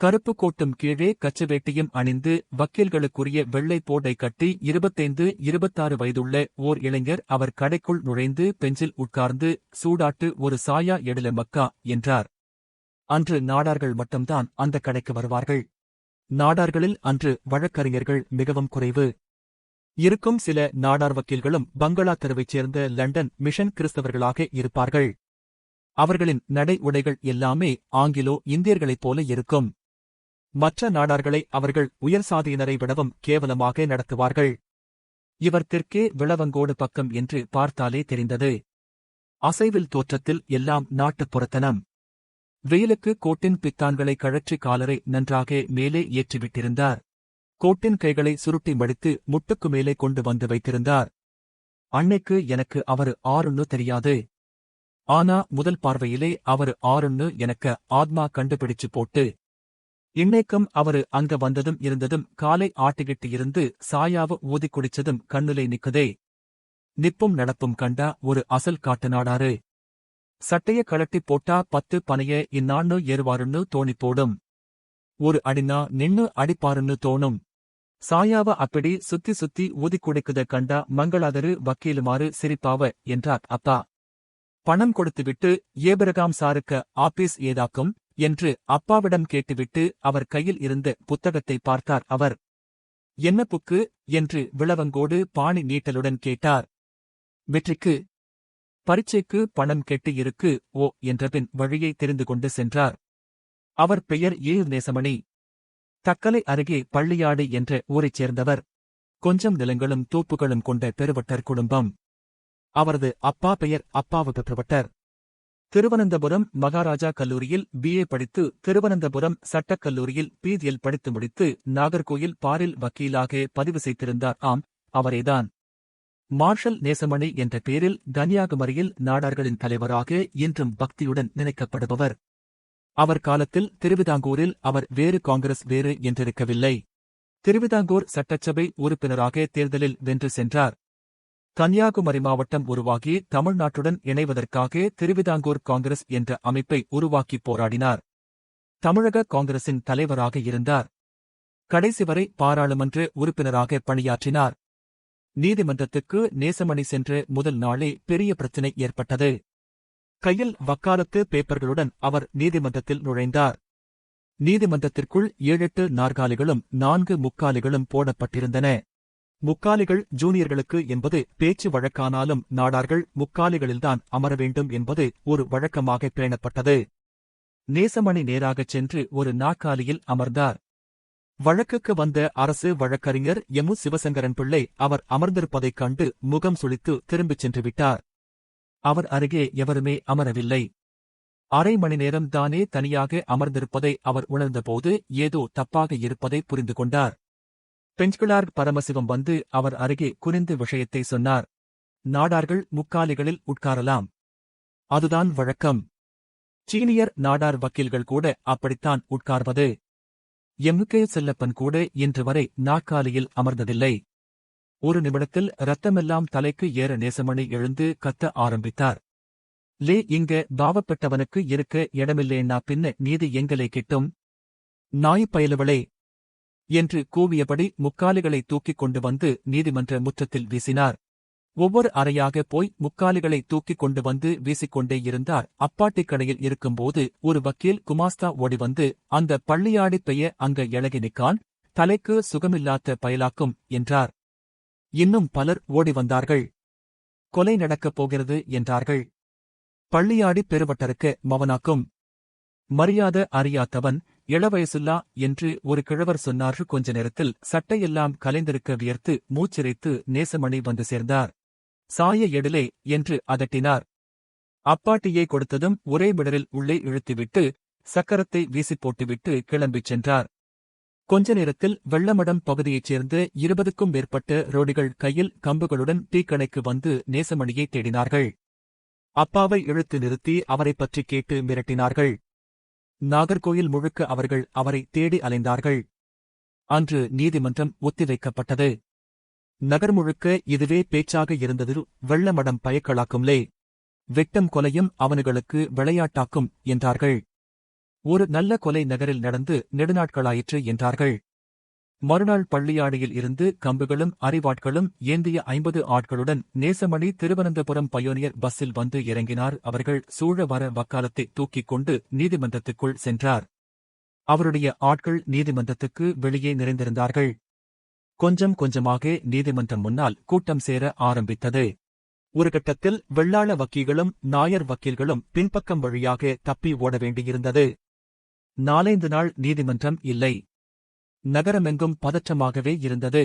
Speaker 1: கருப்பு கோட்டும் கீழே கச்சவேட்டியும் அணிந்து வக்கீல்களுக்குரிய வெள்ளை போர்டை கட்டி 25-26 வயதுள்ள ஓர் இளைஞர் அவர் கடைக்குள் நுழைந்து பெஞ்சில் உட்கார்ந்து சூடாட்டு ஒரு சாயா எடுல மக்கா என்றார். அன்று நாடார்கள் மட்டும்தான் அந்த கடைக்கு வருவார்கள். நாடார்களில் அன்று வழக்கறிஞர்கள் மிகவும் குறைவு. இருக்கும் சில நாடார் வக்கீல்களும் பங்களா தெருவைச் சேர்ந்த லண்டன் மிஷன் கிறிஸ்தவர்களாக இருப்பார்கள். அவர்களின் நடை உடைகள் எல்லாமே ஆங்கிலோ இந்தியர்களைப் போல இருக்கும். மற்ற நாடார்களை அவர்கள் உயர் சாதியினரை விடவும் கேவலமாக நடத்துவார்கள். இவர் தெற்கே விளவங்கோடு பக்கம் என்று பார்த்தாலே தெரிந்தது. அசைவில் தோற்றத்தில் எல்லாம் நாட்டுப்புறத்தனம். வெயிலுக்கு கோட்டின் பித்தான்களை கழற்றி காலரை நன்றாக மேலே ஏற்றிவிட்டிருந்தார். கோட்டின் கைகளை சுருட்டி மடித்து முட்டுக்கு மேலே கொண்டு வந்து வைத்திருந்தார். அன்னைக்கு எனக்கு அவரு ஆருன்னு தெரியாது. ஆனா முதல் பார்வையிலே அவரு ஆருன்னு எனக்கு ஆத்மா கண்டுபிடிச்சு போட்டு. இன்னைக்கும் அவரு அங்க வந்ததும் இருந்ததும் காலை ஆட்டிக்கிட்டு இருந்து சாயாவ ஊதிக் குடிச்சதும் கண்ணுலே நிக்குதே. நிப்பும் நடப்பும் கண்டா ஒரு அசல் காட்டு நாடாரு. சட்டைய கழட்டி போட்டா 10 பனைய இன்னான்னு ஏறுவாருன்னு தோணிப்போடும். ஒரு அடினா நின்னு அடிப்பாருன்னு தோணும். சாயாவ அப்படி சுத்தி சுத்தி ஊதிக் குடிக்குத கண்டா மங்களாதரு வக்கீலுமாறு சிரிப்பாவ என்றார் அப்பா. பணம் கொடுத்துவிட்டு ஏபிரகாம் சாருக்க ஆபீஸ் ஏதாக்கும் என்று அப்பாவிடம் கேட்டுவிட்டு அவர் கையில் இருந்த புத்தகத்தை பார்த்தார் அவர். என்ன புக்கு என்று விளவங்கோடு பாணி நீட்டலுடன் கேட்டார். வெற்றிக்கு பரீட்சைக்கு பணம் கெட்டி இருக்கு ஓ என்றபின் வழியை தெரிந்து கொண்டு சென்றார். அவர் பெயர் நேசமணி. தக்கலை அருகே பள்ளியாடு என்ற ஊரைச் சேர்ந்தவர். கொஞ்சம் நிலங்களும் தோப்புகளும் கொண்ட பெருவட்டர் குடும்பம். அவரது அப்பா பெயர் அப்பாவு பெற்றவட்டர். திருவனந்தபுரம் மகாராஜா கல்லூரியில் BA படித்து திருவனந்தபுரம் சட்டக் கல்லூரியில் PL படித்து முடித்து நாகர்கோயில் பாரில் வக்கீலாக பதிவு செய்திருந்தார். ஆம், அவரேதான். மார்ஷல் நேசமணி என்ற பேரில் கன்னியாகுமரியில் நாடார்களின் தலைவராக இன்றும் பக்தியுடன் நினைக்கப்படுபவர். அவர் காலத்தில் திருவிதாங்கூரில் அவர் வேறு காங்கிரஸ் வேறு என்றிருக்கவில்லை. திருவிதாங்கூர் சட்டசபை உறுப்பினராக தேர்தலில் வென்று சென்றார். கன்னியாகுமரி மாவட்டம் உருவாகி தமிழ்நாட்டுடன் இணைவதற்காக திருவிதாங்கூர் காங்கிரஸ் என்ற அமைப்பை உருவாக்கி போராடினார். தமிழக காங்கிரசின் தலைவராக இருந்தார். கடைசி வரை பாராளுமன்ற உறுப்பினராக பணியாற்றினார். நீதிமன்றத்துக்கு நேசமணி சென்ற முதல் நாளே பெரிய பிரச்சினை ஏற்பட்டது. கையில் வக்காலத்து பேப்பர்களுடன் அவர் நீதிமன்றத்தில் நுழைந்தார். நீதிமன்றத்திற்குள் 7-8 நாற்காலிகளும் 4 முக்காலிகளும் போடப்பட்டிருந்தன. முக்காலிகள் ஜூனியர்களுக்கு என்பது பேச்சு வழக்கானாலும் நாடார்கள் முக்காலிகளில்தான் அமர வேண்டும் என்பது ஒரு வழக்கமாக பேணப்பட்டது. நேசமணி நேராகச் சென்று ஒரு நாற்காலியில் அமர்ந்தார். வழக்குக்கு வந்த அரசு வழக்கறிஞர் சிவசங்கரன் பிள்ளை அவர் அமர்ந்திருப்பதைக் கண்டு முகம் சுளித்து திரும்பிச் சென்று விட்டார். அவர் அருகே எவருமே அமரவில்லை. அரை மணி நேரம் தானே தனியாக அமர்ந்திருப்பதை அவர் உணர்ந்தபோது ஏதோ தப்பாக இருப்பதை புரிந்து கொண்டார். பெஞ்ச்கிளார்க் பரமசிவம் வந்து அவர் அருகே குனிந்து விஷயத்தை சொன்னார். நாடார்கள் முக்காலிகளில் உட்காரலாம். அதுதான் வழக்கம். சீனியர் நாடார் வக்கீல்கள் கூட அப்படித்தான் உட்கார்வது. எம்.கே. செல்லப்பன் கூட இன்று வரை நாற்காலியில் அமர்ந்ததில்லை. ஒரு நிமிடத்தில் இரத்தமெல்லாம் தலைக்கு ஏற நேசமணி எழுந்து கத்த ஆரம்பித்தார். லே இங்க பாவப்பட்டவனுக்கு இருக்க இடமில்லேன்னா பின்ன நீதி எங்கலே கிட்டும்? நாய்ப் பயலுவளே என்று கூவியபடி முக்காலிகளை தூக்கிக் கொண்டு வந்து நீதிமன்ற முற்றத்தில் வீசினார். ஒவ்வொரு அறையாக போய் முக்காலிகளை தூக்கிக் கொண்டு வந்து வீசிக்கொண்டே இருந்தார். அப்பாட்டிக் கடையில் இருக்கும்போது ஒரு வக்கீல் குமாஸ்தா ஓடிவந்து, அந்த பள்ளியாடிப் பெய அங்க எழகி நிக்கான், தலைக்கு சுகமில்லாத்த பயலாக்கும் என்றார். இன்னும் பலர் ஓடி வந்தார்கள். கொலை நடக்கப் போகிறது என்றார்கள். பள்ளியாடி பெருவட்டருக்கு மவனாக்கும். மரியாத அறியாதவன், இளவயசுல்லா என்று ஒரு கிழவர் சொன்னார். கொஞ்ச நேரத்தில் சட்டையெல்லாம் கலைந்திருக்க வியர்த்து மூச்சிறைத்து நேசமணி வந்து சேர்ந்தார். சாய எடிலே என்று அதட்டினார். அப்பாட்டியை கொடுத்ததும் ஒரே மிடரில் உள்ளே இழுத்துவிட்டு சக்கரத்தை வீசிப் போட்டுவிட்டு கிளம்பிச் சென்றார். கொஞ்ச நேரத்தில் வெள்ளமடம் பகுதியைச் சேர்ந்த 20க்கும் மேற்பட்ட ரோடிகள் கையில் கம்புகளுடன் டீக்கடைக்கு வந்து நேசமணியை தேடினார்கள். அப்பாவை இழுத்து நிறுத்தி அவரைப் பற்றி கேட்டு மிரட்டினார்கள். நாகர்கோயில் முழுக்க அவர்கள் அவரை தேடி அலைந்தார்கள். அன்று நீதிமன்றம் ஒத்திவைக்கப்பட்டது. நகர் முழுக்க இதுவே பேச்சாக இருந்தது. வெள்ளமடம் பயக்களாக்கும்லே, வெட்டம் கொலையும் அவனுங்களுக்கு விளையாட்டாக்கும் என்றார்கள். ஒரு நல்ல கொலை நகரில் நடந்து நெடுநாட்களாயிற்று என்றார்கள். மறுநாள் பள்ளியாடியில் இருந்து கம்புகளும் அறிவாட்களும் ஏந்திய 50 ஆட்களுடன் நேசமணி திருவனந்தபுரம் பயோனியர் பஸ்ஸில் வந்து இறங்கினார். அவர்கள் சூழ வர வக்காலத்தை தூக்கிக் கொண்டு நீதிமன்றத்துக்குள் சென்றார். அவருடைய ஆட்கள் நீதிமன்றத்துக்கு வெளியே நிறைந்திருந்தார்கள். கொஞ்சம் கொஞ்சமாக நீதிமன்றம் முன்னால் கூட்டம் சேர ஆரம்பித்தது. ஒரு கட்டத்தில் வெள்ளாள வக்கீல்களும் நாயர் வக்கீல்களும் பின்பக்கம் வழியாக தப்பி ஓட வேண்டியிருந்தது. 4 நாள் நீதிமன்றம் இல்லை. நகரமெங்கும் பதற்றமாகவே இருந்தது.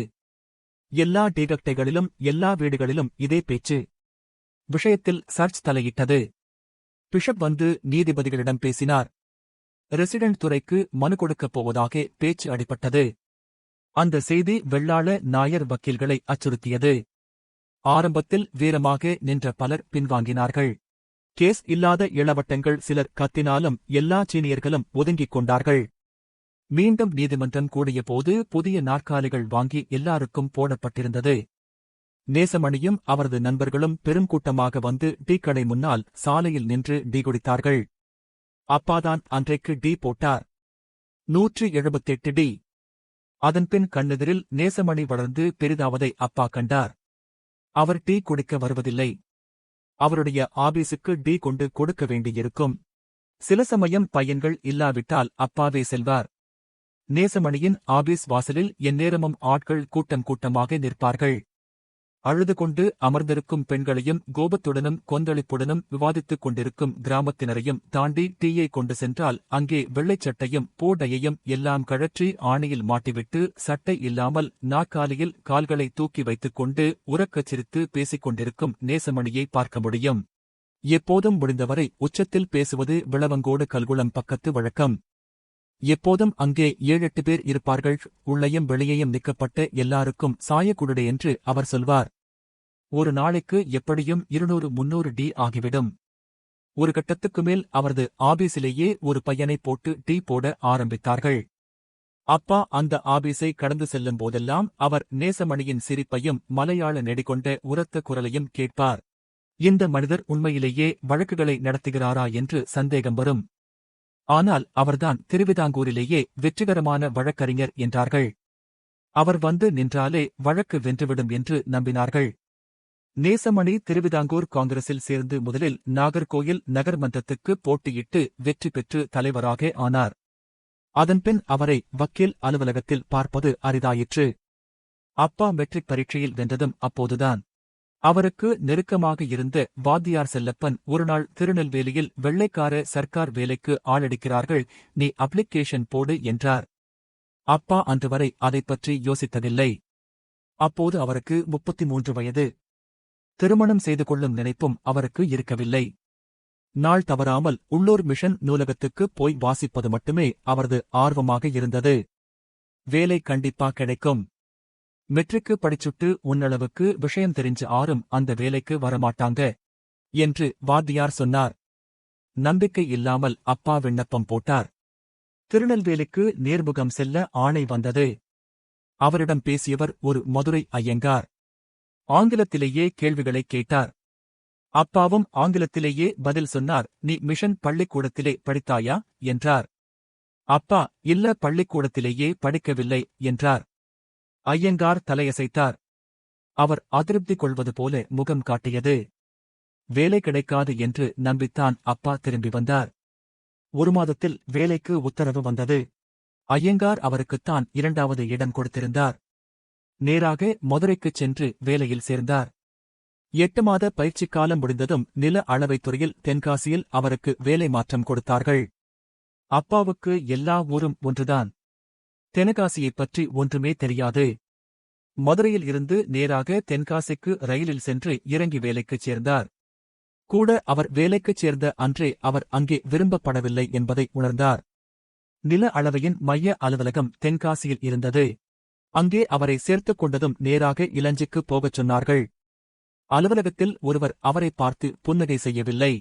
Speaker 1: எல்லா டீகட்டைகளிலும் எல்லா வீடுகளிலும் இதே பேச்சு. விஷயத்தில் சர்ச் தலையிட்டது. பிஷப் வந்து நீதிபதிகளிடம் பேசினார். ரெசிடென்ட் துறைக்கு மனு கொடுக்கப் போவதாக பேச்சு அடிபட்டது. அந்த செய்தி வெள்ளாள நாயர் வக்கீல்களை அச்சுறுத்தியது. ஆரம்பத்தில் வீரமாக நின்ற பலர் பின்வாங்கினார்கள். கேஸ் இல்லாத இளவட்டங்கள் சிலர் கத்தினாலும் எல்லா சீனியர்களும் ஒதுங்கிக் கொண்டார்கள். மீண்டும் நீதிமன்றம் கூடியபோது புதிய நாற்காலிகள் வாங்கி எல்லாருக்கும் போடப்பட்டிருந்தது. நேசமணியும் அவரது நண்பர்களும் பெருங்கூட்டமாக வந்து டீக்கடை முன்னால் சாலையில் நின்று டீ குடித்தார்கள். அப்பாதான் அன்றைக்கு டீ போட்டார். 178 டீ. அதன்பின் கண்ணெதிரில் நேசமணி வளர்ந்து பெரிதாவதை அப்பா கண்டார். அவர் டீ குடிக்க வருவதில்லை. அவருடைய ஆபீஸுக்கு டீ கொண்டு கொடுக்க வேண்டியிருக்கும். சில சமயம் பையன்கள் இல்லாவிட்டால் அப்பாவே செல்வார். நேசமணியின் ஆபீஸ் வாசலில் எந்நேரமும் ஆட்கள் கூட்டம் கூட்டமாக நிற்பார்கள். அழுது கொண்டு அமர்ந்திருக்கும் பெண்களையும் கோபத்துடனும் கொந்தளிப்புடனும் விவாதித்துக் கொண்டிருக்கும் கிராமத்தினரையும் தாண்டி டீயை கொண்டு சென்றால் அங்கே வெள்ளைச் சட்டையும் போடையையும் எல்லாம் கழற்றி ஆணியில் மாட்டிவிட்டு சட்டை இல்லாமல் நாற்காலியில் கால்களை தூக்கி வைத்துக் கொண்டு உரக்கச் சிரித்து பேசிக் கொண்டிருக்கும் நேசமணியை பார்க்க முடியும். எப்போதும் முடிந்தவரை உச்சத்தில் பேசுவது விளவங்கோடு கல்குளம் பக்கத்து வழக்கம். எப்போதும் அங்கே 7-8 பேர் இருப்பார்கள். உள்ளேயும் வெளியேயும் நிற்கப்பட்ட எல்லாருக்கும் சாயக்குடுடே என்று அவர் சொல்வார். ஒரு நாளைக்கு எப்படியும் 200-300 டீ ஆகிவிடும். ஒரு கட்டத்துக்கு மேல் அவரது ஆபீஸிலேயே ஒரு பையனைப் போட்டு டீ போட ஆரம்பித்தார்கள். அப்பா அந்த ஆபீஸை கடந்து செல்லும் போதெல்லாம் அவர் நேசமணியின் சிரிப்பையும் மலையாள நெடிகொண்ட உரத்த குரலையும் கேட்பார். இந்த மனிதர் உண்மையிலேயே வழக்குகளை நடத்துகிறாரா என்று சந்தேகம் வரும். ஆனால் அவர்தான் திருவிதாங்கூரிலேயே வெற்றிகரமான வழக்கறிஞர் என்றார்கள். அவர் வந்து நின்றாலே வழக்கு வென்றுவிடும் என்று நம்பினார்கள். நேசமணி திருவிதாங்கூர் காங்கிரஸில் சேர்ந்து முதலில் நாகர்கோயில் நகர்மன்றத்துக்கு போட்டியிட்டு வெற்றி பெற்று தலைவராக ஆனார். அதன்பின் அவரை வக்கீல் அலுவலகத்தில் பார்ப்பது அரிதாயிற்று. அப்பா மெட்ரிக் பரீட்சையில் வென்றதும் அப்போதுதான். அவருக்கு நெருக்கமாக இருந்த வாத்தியார் செல்லப்பன் ஒருநாள் திருநெல்வேலியில் வெள்ளைக்கார சர்க்கார் வேலைக்கு ஆளடிக்கிறார்கள், நீ அப்ளிகேஷன் போடு என்றார். அப்பா அன்று வரை அதைப் பற்றி யோசித்ததில்லை. அப்போது அவருக்கு 33 வயது. திருமணம் செய்து கொள்ளும் நினைப்பும் அவருக்கு இருக்கவில்லை. நாள் தவறாமல் உள்ளூர் மிஷன் நூலகத்துக்கு போய் வாசிப்பது மட்டுமே அவரது ஆர்வமாக இருந்தது. வேலை கண்டிப்பா கிடைக்கும். மெட்ரிக்கு படிச்சுட்டு உன்னளவுக்கு விஷயம் தெரிஞ்ச ஆரும் அந்த வேலைக்கு வரமாட்டாங்க. என்று வாத்தியார் சொன்னார். நம்பிக்கை இல்லாமல் அப்பா விண்ணப்பம் போட்டார். திருநெல்வேலிக்கு நேர்முகம் செல்ல ஆணை வந்தது. அவரிடம் பேசியவர் ஒரு மதுரை ஐயங்கார். ஆங்கிலத்திலேயே கேள்விகளைக் கேட்டார். அப்பாவும் ஆங்கிலத்திலேயே பதில் சொன்னார். நீ மிஷன் பள்ளிக்கூடத்திலே படித்தாயா என்றார். அப்பா இல்ல, பள்ளிக்கூடத்திலேயே படிக்கவில்லை என்றார். ஐயங்கார் தலையசைத்தார். அவர் அதிருப்தி கொள்வது போல முகம் காட்டியது. வேலை கிடைக்காது என்று நம்பித்தான் அப்பா திரும்பி வந்தார். 1 மாதத்தில் வேலைக்கு உத்தரவு வந்தது. ஐயங்கார் அவருக்குத்தான் 2வது இடம் கொடுத்திருந்தார். நேராக மதுரைக்குச் சென்று வேலையில் சேர்ந்தார். 8 மாத பயிற்சிக் காலம் முடிந்ததும் நில அளவைத் துறையில் தென்காசியில் அவருக்கு வேலை மாற்றம் கொடுத்தார்கள். அப்பாவுக்கு எல்லா ஊரும் ஒன்றுதான். தென்காசியைப் பற்றி ஒன்றுமே தெரியாது. மதுரையில் இருந்து நேராக தென்காசிக்கு ரயிலில் சென்று இறங்கி வேலைக்குச் சேர்ந்தார். கூட அவர் வேலைக்குச் சேர்ந்த அன்றே அவர் அங்கே விரும்பப்படவில்லை என்பதை உணர்ந்தார். நில அளவையின் மைய அலுவலகம் தென்காசியில் இருந்தது. அங்கே அவரை சேர்த்துக் கொண்டதும் நேராக இலஞ்சிக்கு போகச் சொன்னார்கள். அலுவலகத்தில் ஒருவர் அவரை பார்த்து புன்னகை செய்யவில்லை.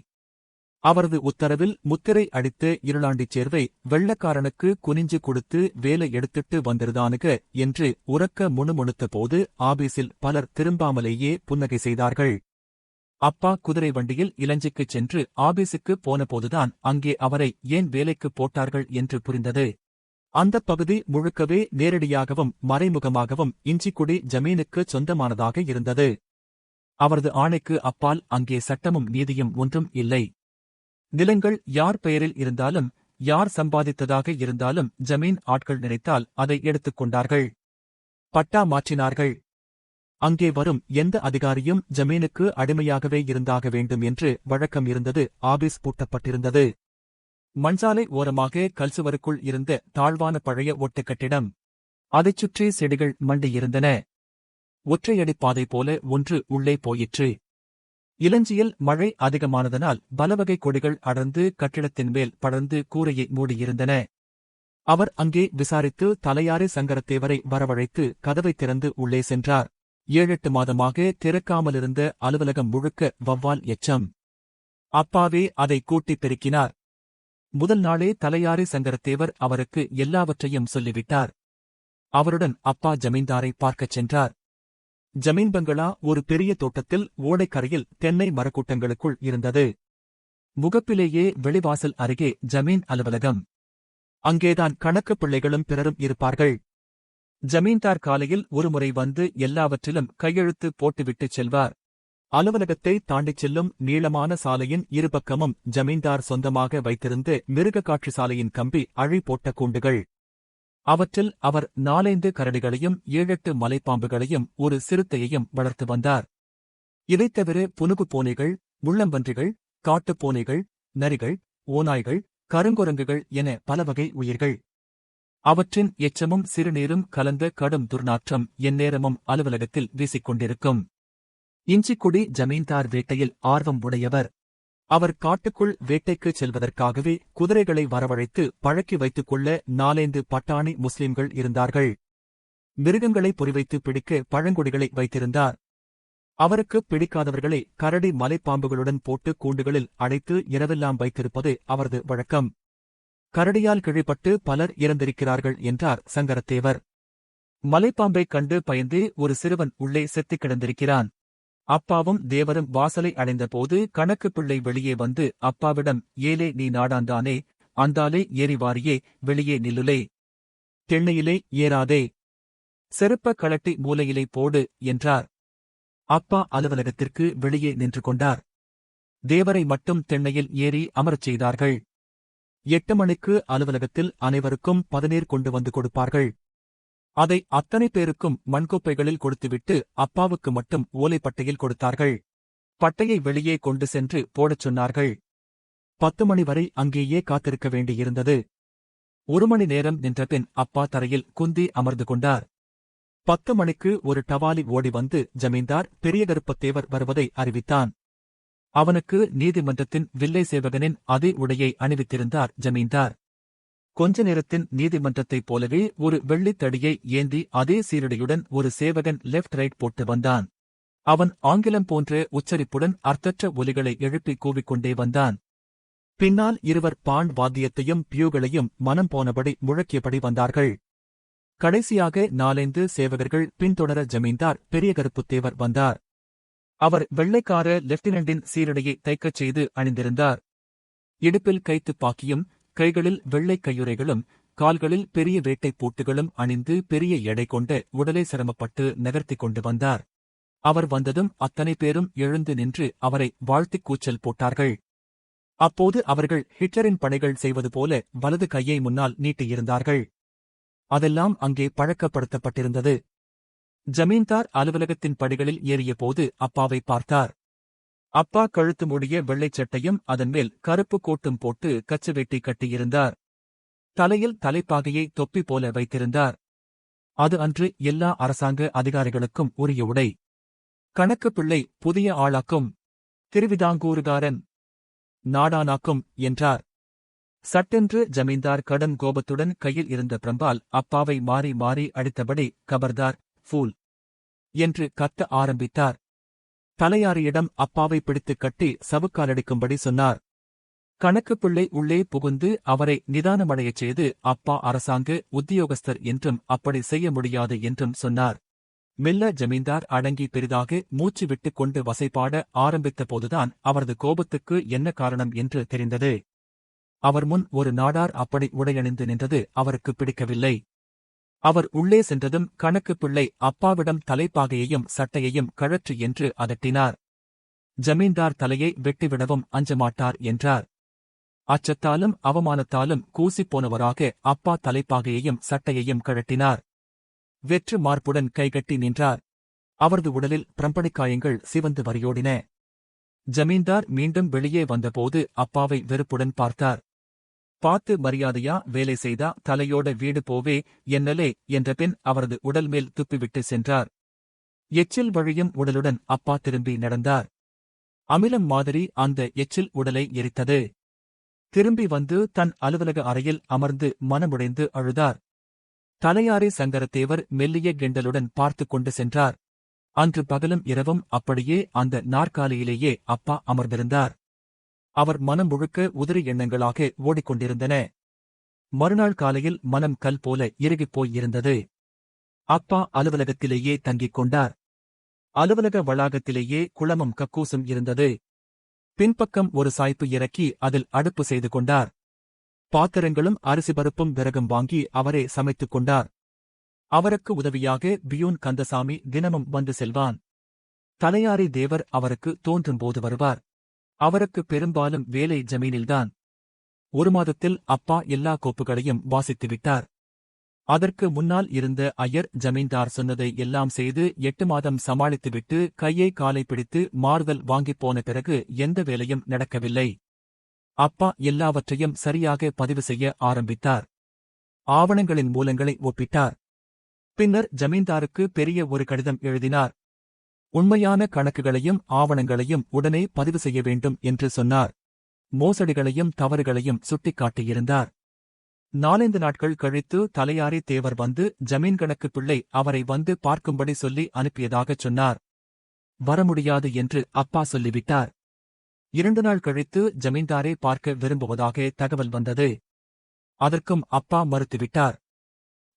Speaker 1: அவரது உத்தரவில் முத்திரை அடித்த இருளாண்டிச் சேர்வை வெள்ளக்காரனுக்கு குனிஞ்சு கொடுத்து வேலை எடுத்துட்டு வந்திருதானுக என்று உரக்க முணுமுணுத்த போது ஆபீஸில் பலர் திரும்பாமலேயே புன்னகை செய்தார்கள். அப்பா குதிரை வண்டியில் இலஞ்சிக்குச் சென்று ஆபீஸுக்கு போனபோதுதான் அங்கே அவரை ஏன் வேலைக்குப் போட்டார்கள் என்று புரிந்தது. அந்தப் பகுதி முழுக்கவே நேரடியாகவும் மறைமுகமாகவும் இஞ்சிக்குடி ஜமீனுக்கு சொந்தமானதாக இருந்தது. அவரது ஆணைக்கு அப்பால் அங்கே சட்டமும் நீதியும் ஒன்றும் இல்லை. நிலங்கள் யார் பெயரில் இருந்தாலும், யார் சம்பாதித்ததாக இருந்தாலும் ஜமீன் ஆட்கள் நினைத்தால் அதை எடுத்துக் கொண்டார்கள். பட்டா மாற்றினார்கள். அங்கே வரும் எந்த அதிகாரியும் ஜமீனுக்கு அடிமையாகவே இருந்தாக வேண்டும் என்று வழக்கம் இருந்தது. ஆபீஸ் பூட்டப்பட்டிருந்தது. மண்சாலை ஓரமாக கல்சுவருக்குள் இருந்த தாழ்வான பழைய ஒட்டுக் கட்டிடம். அதைச் சுற்றி செடிகள் மண்டியிருந்தன. ஒற்றையடிப் பாதை போல ஒன்று உள்ளே போயிற்று. இலஞ்சியில் மழை அதிகமானதனால் பலவகை கொடிகள் அடர்ந்து கட்டிடத்தின் மேல் படர்ந்து கூரையை மூடியிருந்தன. அவர் அங்கே விசாரித்து தலையாரி சங்கரத்தேவரை வரவழைத்து கதவைத் திறந்து உள்ளே சென்றார். 7-8 மாதமாக திறக்காமலிருந்த அலுவலகம் முழுக்க வௌவால் எச்சம். அப்பாவே அதை கூட்டிப் பெருக்கினார். முதல் நாளே தலையாரி சங்கரத்தேவர் அவருக்கு எல்லாவற்றையும் சொல்லிவிட்டார். அவருடன் அப்பா ஜமீன்தாரை பார்க்கச் சென்றார். ஜமீன் பங்களா ஒரு பெரிய தோட்டத்தில் ஓடைக்கரையில் தென்னை மரக்கூட்டங்களுக்குள் இருந்தது. முகப்பிலேயே வெளிவாசல் அருகே ஜமீன் அலுவலகம். அங்கேதான் கணக்குப் பிள்ளைகளும் பிறரும் இருப்பார்கள். ஜமீன்தார் காலையில் ஒருமுறை வந்து எல்லாவற்றிலும் கையெழுத்து போட்டுவிட்டுச் செல்வார். அலுவலகத்தை தாண்டிச் செல்லும் நீளமான சாலையின் இருபக்கமும் ஜமீன்தார் சொந்தமாக வைத்திருந்த மிருக காட்சி சாலையின் கம்பி அழி போட்ட கூண்டுகள். அவற்றில் அவர் 4-5 கரடிகளையும் 7-8 மலைப்பாம்புகளையும் ஒரு சிறுத்தையையும் வளர்த்து வந்தார். இதைத் தவிர புனுகு பூனைகள், முள்ளம்பன்றிகள், காட்டுப் பூனைகள், நரிகள், ஓநாய்கள், கருங்குரங்குகள் என பலவகை உயிர்கள். அவற்றின் எச்சமும் சிறுநீரும் கலந்த கடும் துர்நாற்றம் எந்நேரமும் அலுவலகத்தில் வீசிக்கொண்டிருக்கும். இஞ்சிக்குடி ஜமீன்தார் வேட்டையில் ஆர்வம் உடையவர். அவர் காட்டுக்குள் வேட்டைக்குச் செல்வதற்காகவே குதிரைகளை வரவழைத்து பழக்கி வைத்துக் கொள்ள 4-5 பட்டாணி முஸ்லிம்கள் இருந்தார்கள். மிருகங்களை பொறிவைத்து பிடிக்க பழங்குடிகளை வைத்திருந்தார். அவருக்கு பிடிக்காதவர்களை கரடி மலைப்பாம்புகளுடன் போட்டு கூண்டுகளில் அடைத்து இரவெல்லாம் வைத்திருப்பது அவரது வழக்கம். கரடியால் கிழிப்பட்டு பலர் இறந்திருக்கிறார்கள் என்றார் சங்கரத்தேவர். மலைப்பாம்பைக் கண்டு பயந்தே ஒரு சிறுவன் உள்ளே செத்துக் கிடந்திருக்கிறான். அப்பாவும் தேவரும் வாசலை அடைந்தபோது கணக்குப் பிள்ளை வெளியே வந்து அப்பாவிடம், ஏலே நீ நாடாந்தானே, அந்தாலே ஏறி வாரியே, வெளியே நில்லுலே, தென்னையிலே ஏறாதே, செருப்ப கழட்டி மூலையிலே போடு என்றார். அப்பா அலுவலகத்திற்கு வெளியே நின்று கொண்டார். தேவரை மட்டும் தென்னையில் ஏறி அமரச் செய்தார்கள். 8 மணிக்கு அலுவலகத்தில் அனைவருக்கும் பதநீர் கொண்டு வந்து கொடுப்பார்கள். அதை அத்தனை பேருக்கும் மண்குப்பைகளில் கொடுத்துவிட்டு அப்பாவுக்கு மட்டும் ஓலைப்பட்டையில் கொடுத்தார்கள். பட்டையை வெளியே கொண்டு சென்று போடச் சொன்னார்கள். 10 மணி வரை அங்கேயே காத்திருக்க வேண்டியிருந்தது. 1 மணி நேரம் நின்றபின் அப்பா தரையில் குந்தி அமர்ந்து கொண்டார். 10 மணிக்கு ஒரு டவாலி ஓடி வந்து ஜமீன்தார் பெரிய கருப்பத்தேவர் வருவதை அறிவித்தான். அவனுக்கு நீதிமன்றத்தின் வில்லை சேவகனின் அதே உடையை அணிவித்திருந்தார் ஜமீன்தார். கொஞ்ச நேரத்தின் நீதிமன்றத்தைப் போலவே ஒரு வெள்ளித் தடியை ஏந்தி அதே சீருடையுடன் ஒரு சேவகன் லெஃப்ட் ரைட் போட்டு வந்தான். அவன் ஆங்கிலம் போன்ற உச்சரிப்புடன் அர்த்தற்ற ஒலிகளை எழுப்பி கூவிக்கொண்டே வந்தான். பின்னால் இருவர் பாண் வாத்தியத்தையும் பியூகளையும் மனம் போனபடி முழக்கியபடி வந்தார்கள். கடைசியாக 4-5 சேவகர்கள் பின்தொடர ஜமீன்தார் பெரிய கருப்புத்தேவர் வந்தார். அவர் வெள்ளைக்கார லெப்டினன்டின் சீருடையை தைக்கச் செய்து அணிந்திருந்தார். இடுப்பில் கைத்துப்பாக்கியும் கைகளில் வெள்ளைக் கையுறைகளும் கால்களில் பெரிய வேட்டைப் பூட்டுகளும் அணிந்து பெரிய எடை கொண்ட உடலை சிரமப்பட்டு நகர்த்திக் கொண்டு வந்தார். அவர் வந்ததும் அத்தனை பேரும் எழுந்து நின்று அவரை வாழ்த்திக் கூச்சல் போட்டார்கள். அப்போது அவர்கள் ஹிட்லரின் படைகள் செய்வது போல வலது கையை முன்னால் நீட்டியிருந்தார்கள். அதெல்லாம் அங்கே பழக்கப்படுத்தப்பட்டிருந்தது. ஜமீன்தார் அலுவலகத்தின் படிகளில் ஏறியபோது அப்பாவை பார்த்தார். அப்பா கழுத்து மூடிய வெள்ளைச் சட்டையும் அதன்மேல் கருப்பு கோட்டும் போட்டு கச்சுவேட்டி கட்டியிருந்தார். தலையில் தலைப்பாகையை தொப்பி போல வைத்திருந்தார். அது அன்று எல்லா அரசாங்க அதிகாரிகளுக்கும் உரிய உடை. கணக்கு பிள்ளை புதிய ஆளாக்கும், திருவிதாங்கூருகாரன் நாடானாக்கும் என்றார். சட்டென்று ஜமீன்தார் கடும் கோபத்துடன் கையில் இருந்த பிரம்பால் அப்பாவை மாறி மாறி அடித்தபடி கபர்தார், ஃபூல் என்று கத்த ஆரம்பித்தார். தலையாரியிடம் அப்பாவை பிடித்துக் கட்டி சவுக்காலடிக்கும்படி சொன்னார். கணக்கு பிள்ளை உள்ளே புகுந்து அவரை நிதானமடையச் செய்து அப்பா அரசாங்க உத்தியோகஸ்தர் என்றும் அப்படி செய்ய முடியாது என்றும் சொன்னார். மெல்ல ஜமீன்தார் அடங்கி பெரிதாக மூச்சு விட்டுக் கொண்டு வசைபாட ஆரம்பித்த போதுதான் அவரது கோபத்துக்கு என்ன காரணம் என்று தெரிந்தது. அவர் முன் ஒரு நாடார் அப்படி உடையணிந்து நின்றது அவருக்கு பிடிக்கவில்லை. அவர் உள்ளே சென்றதும் கணக்கு பிள்ளை அப்பாவிடம் தலைப்பாகையையும் சட்டையையும் கழற்று என்று அதட்டினார். ஜமீன்தார் தலையை வெட்டிவிடவும் அஞ்சமாட்டார் என்றார். அச்சத்தாலும் அவமானத்தாலும் கூசிப்போனவராக அப்பா தலைப்பாகையையும் சட்டையையும் கழட்டினார். வெற்று மார்புடன் கைகட்டி நின்றார். அவரது உடலில் பிரம்படிக்காயங்கள் சிவந்து வரியோடின. ஜமீன்தார் மீண்டும் வெளியே வந்தபோது அப்பாவை வெறுப்புடன் பார்த்தார். பார்த்து மரியாதையா வேலை செய்தா தலையோட வீடு போவே என்னலே என்ற பின் அவரது உடல் மேல் துப்பிவிட்டு சென்றார். எச்சில் வழியும் உடலுடன் அப்பா திரும்பி நடந்தார். அமிலம் மாதிரி அந்த எச்சில் உடலை எரித்தது. திரும்பி வந்து தன் அலுவலக அறையில் அமர்ந்து மனமுடைந்து அழுதார். தலையாரி சங்கரத்தேவர் மெல்லிய கிண்டலுடன் பார்த்துக் கொண்டு சென்றார். அன்று பகலும் இரவும் அப்படியே அந்த நாற்காலியிலேயே அப்பா அமர்ந்திருந்தார். அவர் மனம் முழுக்க உதிரி எண்ணங்களாக ஓடிக்கொண்டிருந்தன. மறுநாள் காலையில் மனம் கல் போல இறுகிப் போயிருந்தது. அப்பா அலுவலகத்திலேயே தங்கிக் கொண்டார். அலுவலக வளாகத்திலேயே குளமும் கக்கூசும் இருந்தது. பின்பக்கம் ஒரு சாய்ப்பு இறக்கி அதில் அடுப்பு செய்து கொண்டார். பாத்திரங்களும் அரிசி பருப்பும் விறகும் வாங்கி அவரே சமைத்துக் கொண்டார். அவருக்கு உதவியாக பியூன் கந்தசாமி தினமும் வந்து செல்வான். தலையாரி தேவர் அவருக்கு தோன்றும்போது வருவார். அவருக்கு பெரும்பாலும் வேலை ஜமீனில்தான். 1 மாதத்தில் அப்பா எல்லா கோப்புகளையும் வாசித்துவிட்டார். அதற்கு முன்னால் இருந்த ஐயர் ஜமீன்தார் சொன்னதை எல்லாம் செய்து 8 மாதம் சமாளித்துவிட்டு கையை காலை பிடித்து மாறுதல் வாங்கிப் போன பிறகு எந்த வேலையும் நடக்கவில்லை. அப்பா எல்லாவற்றையும் சரியாக பதிவு செய்ய ஆரம்பித்தார். ஆவணங்களின் மூலங்களை ஒப்பிட்டார். பின்னர் ஜமீன்தாருக்கு பெரிய ஒரு கடிதம் எழுதினார். உண்மையான கணக்குகளையும் ஆவணங்களையும் உடனே பதிவு செய்ய வேண்டும் என்று சொன்னார். மோசடிகளையும் தவறுகளையும் சுட்டிக்காட்டியிருந்தார். 4-5 நாட்கள் கழித்து தலையாரி தேவர் வந்து ஜமீன் கணக்கு பிள்ளை அவரை வந்து பார்க்கும்படி சொல்லி அனுப்பியதாகச் சொன்னார். வர முடியாது என்று அப்பா சொல்லிவிட்டார். 2 நாள் கழித்து ஜமீன்தாரை பார்க்க விரும்புவதாக தகவல் வந்தது. அதற்கும் அப்பா மறுத்துவிட்டார்.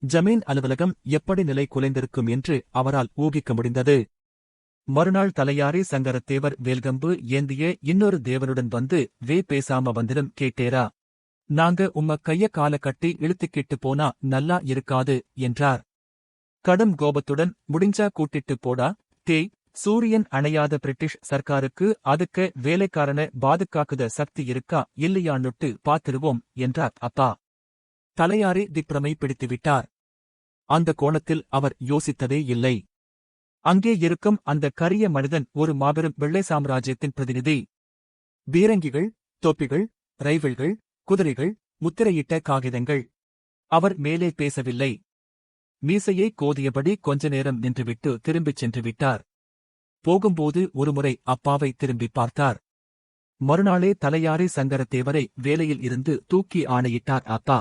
Speaker 1: ஜமீன் அலுவலகம் எப்படி நிலை குலைந்திருக்கும் என்று அவரால் ஊகிக்க முடிந்தது. மறுநாள் தலையாரி சங்கரத்தேவர் வேல்கம்பு ஏந்திய இன்னொரு தேவனுடன் வந்து பேசாம வந்திடும் கேட்டேரா, நாங்க உம்ம கைய கால கட்டி இழுத்துக்கிட்டு போனா நல்லா இருக்காது என்றார். கடும் கோபத்துடன் முடிஞ்சா கூட்டிட்டு போடா தேய், சூரியன் அணையாத பிரிட்டிஷ் சர்க்காருக்கு அதுக்க வேலைக்காரன பாதுகாக்குத சக்தி இருக்கா இல்லையான்னுட்டு பாத்திருவோம் என்றார் அப்பா. தலையாரி திப்ரமை பிடித்துவிட்டார். அந்த கோணத்தில் அவர் யோசித்ததே இல்லை. அங்கே இருக்கும் அந்த கரிய மனிதன் ஒரு மாபெரும் வெள்ளை சாம்ராஜ்யத்தின் பிரதிநிதி. பீரங்கிகள், தொப்பிகள், ரைபிள்கள், குதிரைகள், முத்திரையிட்ட காகிதங்கள். அவர் மேலே பேசவில்லை. மீசையை கோதியபடி கொஞ்ச நேரம் நின்றுவிட்டு திரும்பிச் சென்று விட்டார். போகும்போது ஒருமுறை அப்பாவை திரும்பி பார்த்தார். மறுநாளே தலையாரி சங்கரத்தேவரை வேலையில் இருந்து தூக்கி ஆணையிட்டார் அப்பா.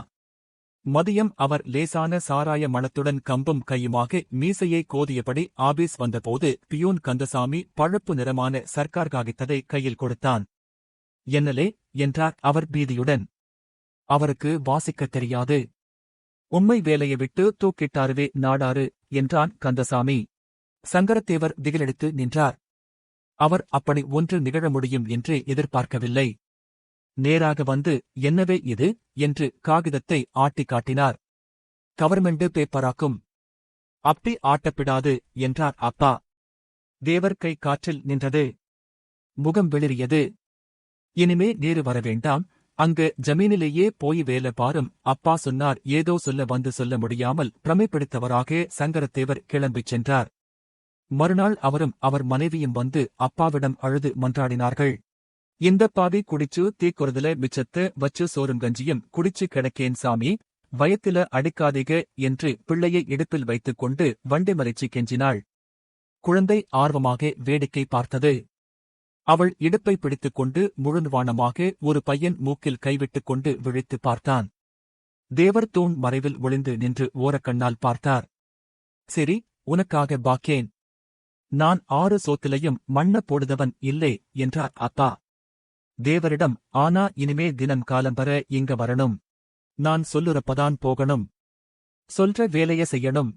Speaker 1: மதியம் அவர் லேசான சாராய மணத்துடன் கம்பும் கையுமாக மீசையை கோதியபடி ஆபீஸ் வந்தபோது பியூன் கந்தசாமி பழுப்பு நிறமான சர்க்கார் காகிதத்தை கையில் கொடுத்தான். என்னலே என்றார் அவர் பீதியுடன். அவருக்கு வாசிக்கத் தெரியாது. உண்மை வேலையை விட்டு தூக்கிட்டாருவே நாடாரு என்றான் கந்தசாமி. சங்கரத்தேவர் திகிலெடுத்து நின்றார். அவர் அப்படி ஒன்று நிகழ முடியும் என்று எதிர்பார்க்கவில்லை. நேராக வந்து என்னவே இது என்று காகிதத்தை ஆட்டிக் காட்டினார். கவர்மெண்டு பேப்பராக்கும். அப்படி ஆட்டப்பிடாது என்றார் அப்பா. தேவர் கை காற்றில் நின்றது. முகம் வெளிரியது. இனிமே நீரு வரவேண்டாம், அங்கு ஜமீனிலேயே போய் வேலை பாரும் அப்பா சொன்னார். ஏதோ சொல்ல வந்து சொல்ல முடியாமல் பிரமை பிடித்தவராக சங்கரத்தேவர் கிளம்பிச் சென்றார். மறுநாள் அவரும் அவர் மனைவியும் வந்து அப்பாவிடம் அழுது மன்றாடினார்கள். இந்த பாவி குடிச்சு தீக்குறதுல மிச்சத்த வச்சு சோறும் கஞ்சியும் குடிச்சு கிடக்கேன் சாமி, வயத்தில அடிக்காதீக என்று பிள்ளையை இடுப்பில் வைத்துக் கொண்டு வண்டி மறைச்சி கெஞ்சினாள். குழந்தை ஆர்வமாக வேடிக்கை பார்த்தது. அவள் இடுப்பை பிடித்துக் கொண்டு முழுவானமாக ஒரு பையன் மூக்கில் கைவிட்டுக் கொண்டு விழித்து பார்த்தான். தேவர் தூண் மறைவில் ஒளிந்து நின்று ஓரக்கண்ணால் பார்த்தார். சரி, உனக்காக பாக்கேன். நான் 6 சோத்திலையும் மண்ண போடுதவன் இல்லை என்றார் அப்பா. தேவரிடம் ஆனா இனிமே தினம் காலம்பர இங்க வரணும். நான் சொல்லுறப்பதான் போகணும். சொல்ற வேலைய செய்யணும்.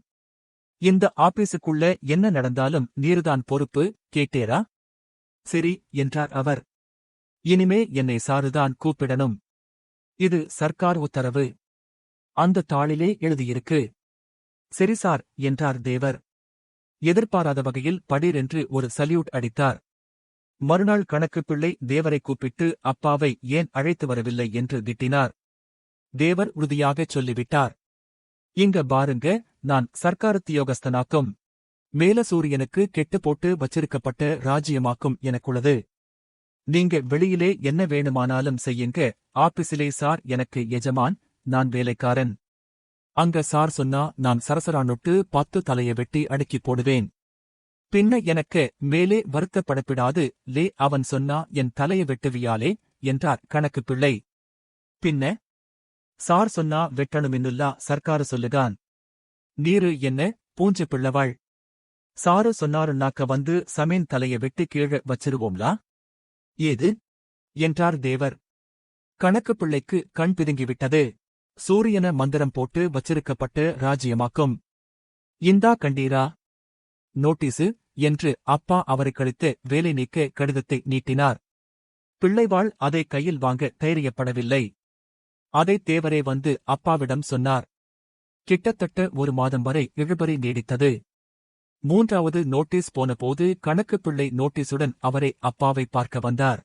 Speaker 1: இந்த ஆபீஸுக்குள்ள என்ன நடந்தாலும் நீருதான் பொறுப்பு, கேட்டேரா? சரி என்றார் அவர். இனிமே என்னை சாருதான் கூப்பிடணும். இது சர்க்கார் உத்தரவு. அந்த தாளிலே எழுதியிருக்கு. சரி சார் என்றார் தேவர். எதிர்பாராத வகையில் படீரென்று ஒரு சல்யூட் அடித்தார். மறுநாள் கணக்கு பிள்ளை தேவரை கூப்பிட்டு அப்பாவை ஏன் அழைத்து வரவில்லை என்று திட்டினார். தேவர் உறுதியாகச் சொல்லிவிட்டார். இங்க பாருங்க, நான் சர்க்காருத்தியோகஸ்தனாக்கும். மேல சூரியனுக்கு கெட்டு போட்டு வச்சிருக்கப்பட்ட ராஜ்யமாக்கும் எனக்குள்ளது. நீங்க வெளியிலே என்ன வேணுமானாலும் செய்யுங்க, ஆபீஸிலே சார் எனக்கு எஜமான், நான் வேலைக்காரன். அங்க சார் சொன்னா நான் சரசரானுட்டு 10 தலைய வெட்டி அடுக்கி போடுவேன். பின்ன எனக்கு மேலே வருத்தப்படப்பிடாது லே அவன் சொன்னா என் தலைய வெட்டுவியாலே என்றார் கணக்கு பிள்ளை. பின்ன சார் சொன்னா வெட்டணுமின்னுல்லா சர்க்காரு சொல்லுகான். நீரு என்ன பூஞ்சு பிள்ளவாள்? சாரு சொன்னாருன்னாக்க வந்து சமேன் தலைய வெட்டி கீழ வச்சிருவோம்லா? ஏது என்றார் தேவர். கணக்கு பிள்ளைக்கு கண் பிதுங்கிவிட்டது. சூரியன மந்திரம் போட்டு வச்சிருக்கப்பட்ட ராஜ்யமாக்கும். இந்தா கண்டீரா நோட்டீசு என்று அப்பா அவருக்களித்து வேலை நீக்க கடிதத்தை நீட்டினார். பிள்ளைவாள் அதை கையில் வாங்க தைரியப்படவில்லை. அதை தேவரே வந்து அப்பாவிடம் சொன்னார். கிட்டத்தட்ட 1 மாதம் வரை இழுபறி நீடித்தது. 3வது நோட்டீஸ் போனபோது கணக்கு பிள்ளை நோட்டீசுடன் அவரே அப்பாவை பார்க்க வந்தார்.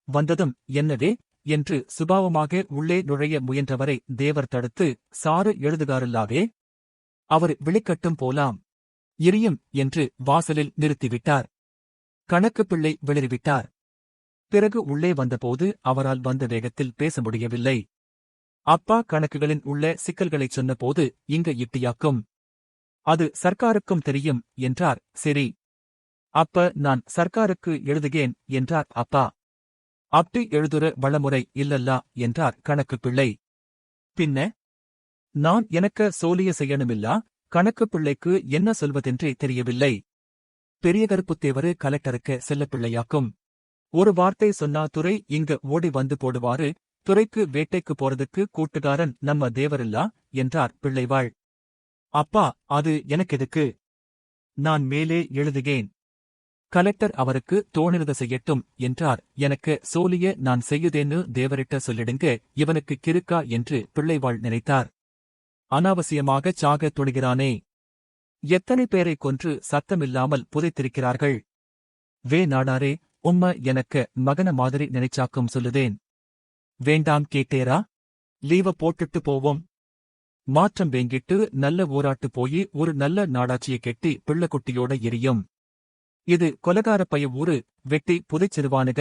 Speaker 1: வந்ததும் என்னவே என்று சுபாவமாக உள்ளே நுழைய முயன்றவரை தேவர் தடுத்து, சாரு எழுதுகாரில்லாவே, அவர் விழிக்கட்டும் போலாம், இரியும் என்று வாசலில் நிறுத்திவிட்டார். கணக்கு பிள்ளை வெளிறிவிட்டார். பிறகு உள்ளே வந்தபோது அவரால் வந்த வேகத்தில் பேச முடியவில்லை. அப்பா கணக்குகளின் உள்ள சிக்கல்களைச் சொன்னபோது இங்க இட்டியாக்கும். அது சர்க்காருக்கும் தெரியும் என்றார். சரி, அப்ப நான் சர்க்காருக்கு எழுதுகேன் என்றார் அப்பா. அப்படி எழுதுற வளமுறை இல்லல்லா என்றார் கணக்கு பிள்ளை. பின்ன நான் எனக்கு சோலிய செய்யணுமில்லா? கணக்கு பிள்ளைக்கு என்ன சொல்வதென்றே தெரியவில்லை. பெரிய கருப்புத்தேவரு கலெக்டருக்கு செல்லப்பிள்ளையாக்கும். ஒரு வார்த்தை சொன்னா துரை இங்க ஓடி வந்து போடுவாரு. துரைக்கு வேட்டைக்கு போறதுக்கு கூட்டுக்காரன் நம்ம தேவரில்லா என்றார் பிள்ளைவாள். அப்பா, அது எனக்கெதுக்கு? நான் மேலே எழுதுகேன். கலெக்டர் அவருக்கு தோணினத செய்யட்டும் என்றார். எனக்கு சோலிய நான் செய்யுதேன்னு தேவரிட்ட சொல்லிடுங்க, இவனுக்கு கிறுக்கா என்று பிள்ளைவாள் நினைத்தார். அனாவசியமாகச் சாகத் துணிகிறானே. எத்தனை பேரைக் கொன்று சத்தமில்லாமல் புதைத்திருக்கிறார்கள். வே நாடாரே, உம்ம எனக்கு மகன மாதிரி நினைச்சாக்கும் சொல்லுதேன். வேண்டாம் கேட்டேரா? லீவ போட்டுட்டு போவோம். மாற்றம் வேங்கிட்டு நல்ல ஊராட்டு போயி ஒரு நல்ல நாடாச்சியை கெட்டி பிள்ளைக்குட்டியோட எரியும். இது கொலகார பைய ஊரு, வெட்டி புதைச்சிருவானுக.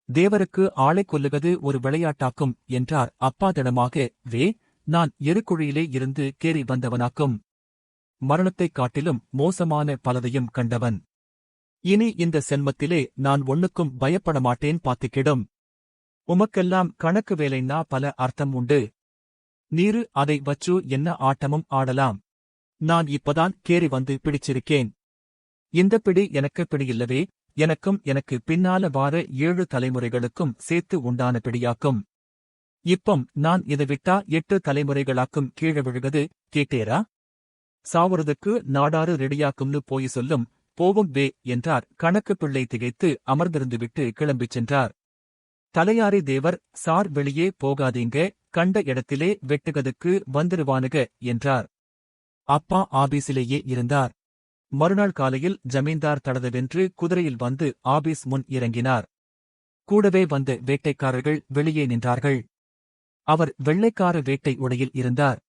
Speaker 1: தேவருக்கு ஆளைக் கொல்லுகது ஒரு விளையாட்டாக்கும் என்றார் அப்பாதிடமாக. வே, நான் எருக்குழியிலே இருந்து கேறி வந்தவனாக்கும். மரணத்தைக் காட்டிலும் மோசமான பலதையும் கண்டவன். இனி இந்த சென்மத்திலே நான் ஒண்ணுக்கும் பயப்பட மாட்டேன் பாத்துக்கிடும். உமக்கெல்லாம் கணக்கு வேலைன்னா பல அர்த்தம் உண்டு. நீரு அதை வச்சு என்ன ஆட்டமும் ஆடலாம். நான் இப்பதான் கேறி வந்து பிடிச்சிருக்கேன். இந்த பிடி எனக்கு பிடியில்லவே, எனக்கும் எனக்கு பின்னால வார 7 தலைமுறைகளுக்கும் சேர்த்து உண்டான பிடியாக்கும். இப்பம் நான் இதை விட்டா 8 தலைமுறைகளாக்கும் கீழ விழுகது, கேட்டேரா? சாவுறதுக்கு நாடாரு ரெடியாக்கும்னு போய் சொல்லும், போவும் வே என்றார். கணக்கு பிள்ளை திகைத்து அமர்ந்திருந்துவிட்டு கிளம்பிச் சென்றார். தலையாரி தேவர், சார் வெளியே போகாதீங்க, கண்ட இடத்திலே வெட்டுகதுக்கு வந்துருவானுக என்றார். அப்பா ஆபீஸிலேயே இருந்தார். மறுநாள் காலையில் ஜமீன்தார் தடதவென்று குதிரையில் வந்து ஆபீஸ் முன் இறங்கினார். கூடவே வந்த வேட்டைக்காரர்கள் வெளியே நின்றார்கள். அவர் வெள்ளைக்கார வேட்டை உடையில் இருந்தார்.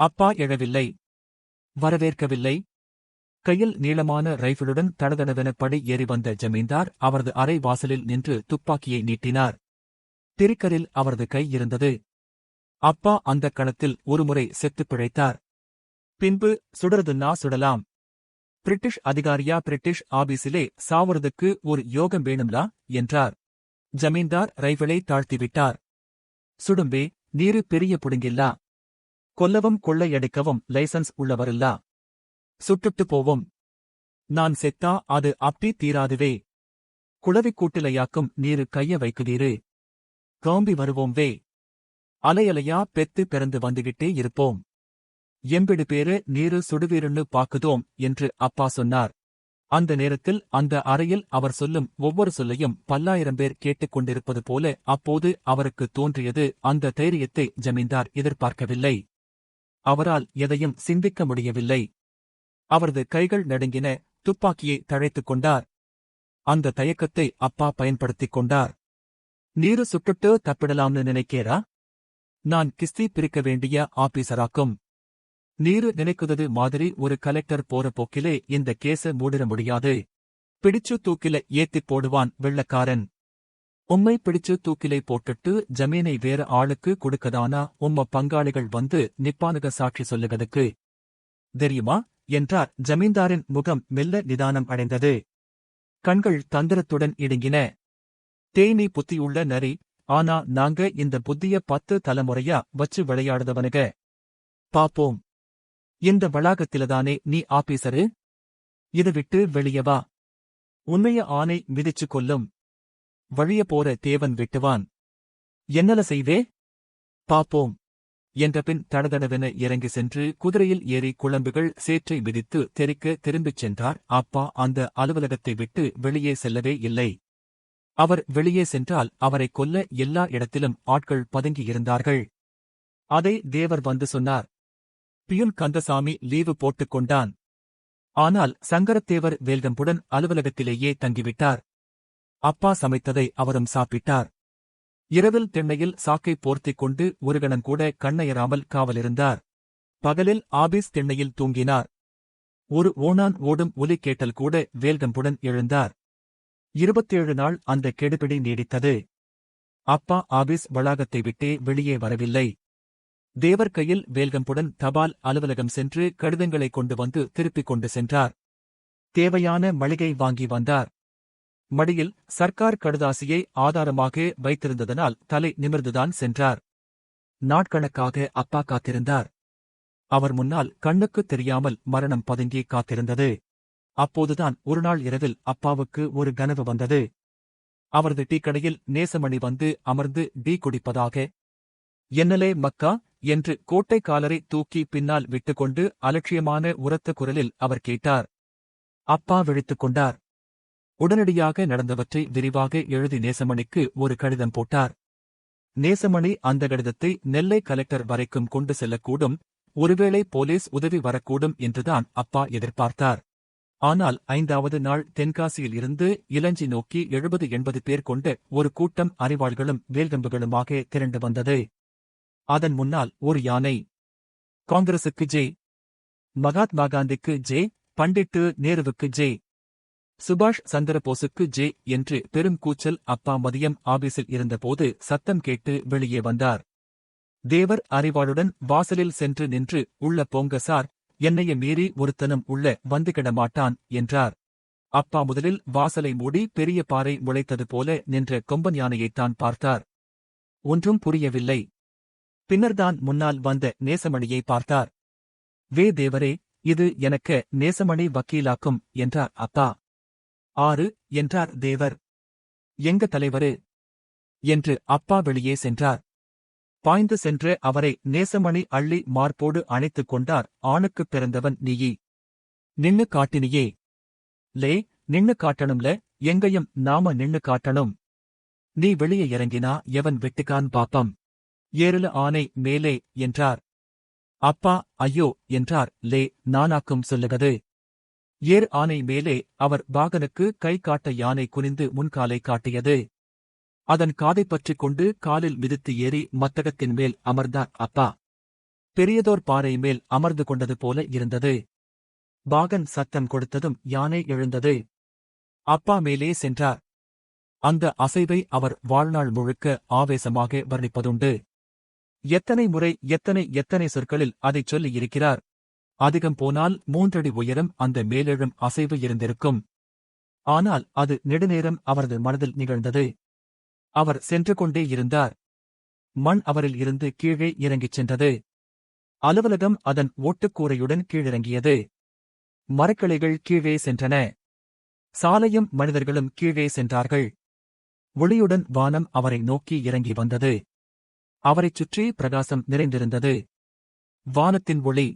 Speaker 1: அப்பா எழவில்லை. வரவேற்கவில்லை. கையில் நீளமான ரைபிளுடன் தடதடவென படி ஏறி வந்த ஜமீன்தார் அவரது அறை வாசலில் நின்று துப்பாக்கியை நீட்டினார். திரிக்கரில் அவரது கை இருந்தது. அப்பா அந்தக் களத்தில் ஒருமுறை செத்துப் பிழைத்தார். பின்பு சுடறதுன்னா சுடலாம். பிரிட்டிஷ் அதிகாரியா பிரிட்டிஷ் ஆபீஸிலே சாவுறதுக்கு ஒரு யோகம் வேணும்லா என்றார். ஜமீன்தார் ரைபிளை தாழ்த்திவிட்டார். சுடும்பே, நீரு பெரிய புடுங்கில்லா. கொல்லவும் கொள்ளையடிக்கவும் லைசன்ஸ் உள்ளவரில்லா. சுட்டுட்டு போவோம். நான் செத்தா அது அப்படி தீராதுவே. குளவிக்கூட்டிலையாக்கும் நீரு கைய வைக்குதீரு. காம்பி வருவோம் வே. அலையலையா பெத்து பிறந்து வந்துகிட்டே இருப்போம். எம்பிடு பேரு நீரு சுடுவீருன்னு பாக்குதோம் என்று அப்பா சொன்னார். அந்த நேரத்தில் அந்த அறையில் அவர் சொல்லும் ஒவ்வொரு சொல்லையும் பல்லாயிரம் பேர் கேட்டுக் கொண்டிருப்பது போல அப்போது அவருக்கு தோன்றியது. அந்த தைரியத்தை ஜமீன்தார் எதிர்பார்க்கவில்லை. அவரால் எதையும் சிந்திக்க முடியவில்லை. அவரது கைகள் நடுங்கின. துப்பாக்கியை தழைத்துக் கொண்டார். அந்த தயக்கத்தை அப்பா பயன்படுத்திக் கொண்டார். நீரு சுட்டுட்டு தப்பிடலாம்னு நினைக்கேரா? நான் கிஸ்தி பிரிக்க வேண்டிய ஆபீசராக்கும். நீரு நினைக்குதது மாதிரி ஒரு கலெக்டர் போற போக்கிலே இந்த கேஸ மூடிட முடியாது. பிடிச்சு தூக்கில ஏத்திப் போடுவான் வெள்ளக்காரன். உம்மை பிடிச்சு தூக்கிலை போட்டுட்டு ஜமீனை வேற ஆளுக்கு கொடுக்கதானா உம்ம பங்காளிகள் வந்து நிப்பானுக சாட்சி சொல்லுகதுக்கு. தெரியுமா என்றார். ஜமீன்தாரின் முகம் மெல்ல நிதானம் அடைந்தது. கண்கள் தந்திரத்துடன் இடுங்கின. தேனி புத்தியுள்ள நரி, ஆனா நாங்க இந்த புத்திய 10 தலைமுறையா வச்சு விளையாடுதவனுக. பாப்போம். இந்த வளாகத்திலதானே நீ ஆபீசரு? இத விட்டு வெளிய வா. உன்னைய ஆனை மிதிச்சு கொல்லும். வழிய போற தேவன் வெட்டுவான். என்னல செய்வே? பாப்போம் என்றபின் தடதடவென இறங்கி சென்று குதிரையில் ஏறி குழம்புகள் சேற்றை மிதித்து தெறிக்க திரும்பிச் சென்றார். அப்பா அந்த அலுவலகத்தை விட்டு வெளியே செல்லவே இல்லை. அவர் வெளியே சென்றால் அவரை கொல்ல எல்லா இடத்திலும் ஆட்கள் பதுங்கியிருந்தார்கள். அதை தேவர் வந்து சொன்னார். பியுன் கந்தசாமி லீவு போட்டுக் கொண்டான். ஆனால் சங்கரத்தேவர் வேல்கம்புடன் அலுவலகத்திலேயே தங்கிவிட்டார். அப்பா சமைத்ததை அவரும் சாப்பிட்டார். இரவில் திண்ணையில் சாக்கை போர்த்திக் கொண்டு ஒரு கணங்கூட கண்ணயராமல் காவலிருந்தார். பகலில் ஆபீஸ் திண்ணையில் தூங்கினார். ஒரு ஓணான் ஓடும் ஒலி கேட்டல் கூட வேல்கம்புடன் எழுந்தார். 27 நாள் அந்த கெடுபிடி நீடித்தது. அப்பா ஆபீஸ் வளாகத்தை விட்டே வெளியே வரவில்லை. தேவர் கையில் வேல்கம்புடன் தபால் அலுவலகம் சென்று கடிதங்களை கொண்டு வந்து திருப்பிக் கொண்டு சென்றார். தேவையான மளிகை வாங்கி வந்தார். மடியில் சர்க்கார் கடுதாசியை ஆதாரமாக வைத்திருந்ததனால் தலை நிமிர்ந்துதான் சென்றார். நாட்கணக்காக அப்பா காத்திருந்தார். அவர் முன்னால் கண்ணுக்குத் தெரியாமல் மரணம் பதுங்கி காத்திருந்தது. அப்போதுதான் ஒருநாள் இரவில் அப்பாவுக்கு ஒரு கனவு வந்தது. அவரது டீக்கடையில் நேசமணி வந்து அமர்ந்து டீ குடிப்பதாக. என்னலே மக்கா என்று கோட்டை காலரை தூக்கி பின்னால் விட்டுக்கொண்டு அலட்சியமான உரத்த குரலில் அவர் கேட்டார். அப்பா விழித்துக் கொண்டார். உடனடியாக நடந்தவற்றை விரிவாக எழுதி நேசமணிக்கு ஒரு கடிதம் போட்டார். நேசமணி அந்த கடிதத்தை நெல்லை கலெக்டர் வரைக்கும் கொண்டு செல்லக்கூடும், ஒருவேளை போலீஸ் உதவி வரக்கூடும் என்றுதான் அப்பா எதிர்பார்த்தார். ஆனால் 5வது நாள் தென்காசியில் இருந்து இலஞ்சி நோக்கி 70-80 பேர் கொண்ட ஒரு கூட்டம் அறிவாள்களும் வேல்கம்புகளுமாக திரண்டு வந்தது. அதன் முன்னால் ஒரு யானை. காங்கிரசுக்கு ஜே, மகாத்மா காந்திக்கு ஜே, பண்டிட்டு நேருவுக்கு ஜே, சுபாஷ் சந்திரபோசுக்கு ஜே என்று பெரும் கூச்சல். அப்பா மதியம் ஆபீஸில் இருந்தபோது சத்தம் கேட்டு வெளியே வந்தார். தேவர் அறிவாளுடன் வாசலில் சென்று நின்று, உள்ள போங்க சார், என்னைய மீறி ஒருத்தனும் உள்ள வந்துகிட மாட்டான் என்றார். அப்பா முதலில் வாசலை மூடி பெரிய பாறை முளைத்தது போல நின்ற கொம்பன் யானையைத்தான் பார்த்தார். ஒன்றும் புரியவில்லை. பின்னர்தான் முன்னால் வந்த நேசமணியை பார்த்தார். வே தேவரே, இது எனக்கு நேசமணி வக்கீலாக்கும் என்றார் அப்பா. 6 என்றார் தேவர். எங்க தலைவரு என்று அப்பா வெளியே சென்றார். பாய்ந்து சென்று அவரை நேசமணி அள்ளி மார்போடு அணைத்துக் கொண்டார். ஆணுக்குப் பிறந்தவன் நீயி நின்னு காட்டினியே. லே, நின்னு காட்டணும்ல, எங்கையும் நாம நின்னு காட்டணும். நீ வெளியே இறங்கினா எவன் வெட்டுக்கான் பாப்பம். ஏறுல ஆனை மேலே என்றார். அப்பா ஐயோ என்றார். லே, நானாக்கும் சொல்லுகது. ஏர் ஆனை மேலே அவர் வாகனுக்கு கை காட்ட யானை குனிந்து முன்காலை காட்டியது. அதன் காதைப் பற்றிக் கொண்டு காலில் மிதித்து ஏறி மத்தகத்தின் மேல் அமர்ந்தார் அப்பா. பெரியதோர் பாறை மேல் அமர்ந்து கொண்டது போல இருந்தது. பாகன் சத்தம் கொடுத்ததும் யானை எழுந்தது. அப்பா மேலே சென்றார். அந்த அசைவை அவர் வாழ்நாள் முழுக்க ஆவேசமாக வர்ணிப்பதுண்டு. எத்தனை முறை எத்தனை சொற்களில் அதைச் சொல்லியிருக்கிறார். அதிகம் போனால் 3 அடி உயரம் அந்த மேலெழும் அசைவு இருந்திருக்கும். ஆனால் அது நெடுநேரம் அவரது மனதில் நிகழ்ந்தது. அவர் சென்று கொண்டே இருந்தார். மண் அவரில் இருந்து கீழே இறங்கிச் சென்றது. அலுவலகம் அதன் ஓட்டுக்கூரையுடன் கீழிறங்கியது. மரக்கிளைகள் கீழே சென்றன. சாலையும் மனிதர்களும் கீழே சென்றார்கள். ஒளியுடன் வானம் அவரை நோக்கி இறங்கி வந்தது. அவரைச் சுற்றி பிரகாசம் நிறைந்திருந்தது. வானத்தின் ஒளி,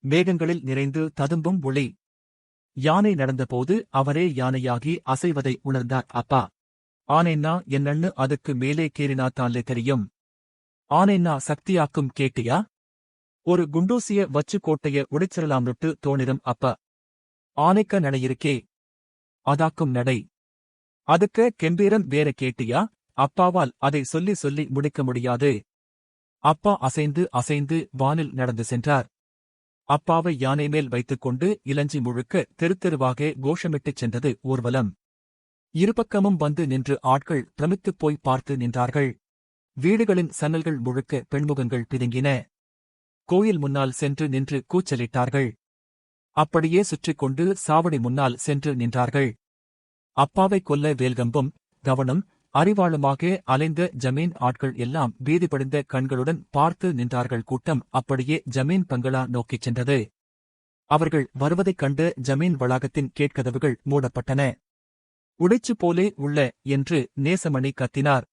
Speaker 1: மேகங்களில் நிறைந்து ததும்பும் ஒளி. யானை நடந்தபோது அவரே யானையாகி அசைவதை உணர்ந்தார் அப்பா. ஆனேன்னா என்னன்னு அதுக்கு மேலே கேறினாத்தான்லே தெரியும். ஆனேன்னா சக்தியாக்கும் கேட்டியா? ஒரு குண்டூசிய வச்சு கோட்டைய உடைச்சிரலாம்னுட்டு தோணிரும் அப்ப. ஆனைக்க நடையிருக்கே, அதாக்கும் நடை. அதுக்கு கெம்பீரம் வேற கேட்டியா? அப்பாவால் அதை சொல்லி சொல்லி முடிக்க முடியாது. அப்பா அசைந்து அசைந்து வானில் நடந்து சென்றார். அப்பாவை யானை மேல் வைத்துக்கொண்டு இலஞ்சி முழுக்க தெருவாக கோஷமிட்டுச் சென்றது ஊர்வலம். இருபக்கமும் வந்து நின்று ஆட்கள் பிரமித்துப் போய் பார்த்து நின்றார்கள். வீடுகளின் சன்னல்கள் முழுக்க பெண்முகங்கள் பிதுங்கின. கோயில் முன்னால் சென்று நின்று கூச்சலிட்டார்கள். அப்படியே சுற்றிக் கொண்டு சாவடி முன்னால் சென்று நின்றார்கள். அப்பாவை கொல்ல வேல்கம்பும் கவனம் அறிவாளுமாக அலைந்த ஜமீன் ஆட்கள் எல்லாம் பீதிபடிந்த கண்களுடன் பார்த்து நின்றார்கள். கூட்டம் அப்படியே ஜமீன் பங்களா நோக்கிச் சென்றது. அவர்கள் வருவதைக் கண்டு ஜமீன் வளாகத்தின் கேட்கதவுகள் மூடப்பட்டன. உடைச்சு போலே உள்ள என்று நேசமணி கத்தினார்.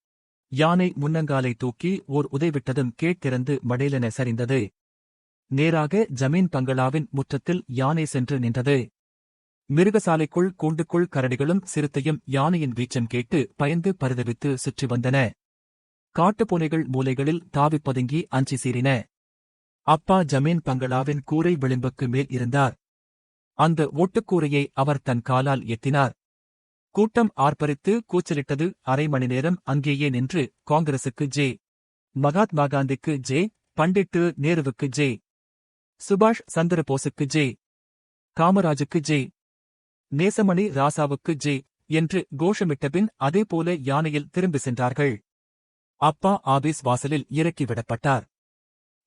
Speaker 1: யானை முன்னங்காலை தூக்கி ஓர் உதைவிட்டதும் கேட்திறந்து மடேலென சரிந்தது. நேராக ஜமீன் பங்களாவின் முற்றத்தில் யானை சென்று நின்றது. மிருகசாலைக்குள் கூண்டுக்குள் கரடிகளும் சிறுத்தையும் யானையின் வீச்சம் கேட்டு பயந்து பரிதவித்து சுற்றி வந்தன. காட்டுப்பூனைகள் மூலைகளில் தாவிப் பதுங்கி அஞ்சி சீறின. அப்பா ஜமீன் பங்களாவின் கூரை விளிம்புக்கு மேல் இருந்தார். அந்த ஓட்டுக்கூரையை அவர் தன் காலால் எத்தினார். கூட்டம் ஆர்ப்பரித்து கூச்சலிட்டது. அரை மணி நேரம் அங்கேயே நின்று காங்கிரசுக்கு ஜே, மகாத்மா காந்திக்கு ஜே, பண்டிட்டு நேருவுக்கு ஜே, சுபாஷ் சந்திரபோஸுக்கு ஜே, காமராஜுக்கு ஜே, நேசமணி ராசாவுக்கு ஜே என்று கோஷமிட்டபின் அதேபோல யானையில் திரும்பி சென்றார்கள். அப்பா ஆபீஸ் வாசலில் இறக்கிவிடப்பட்டார்.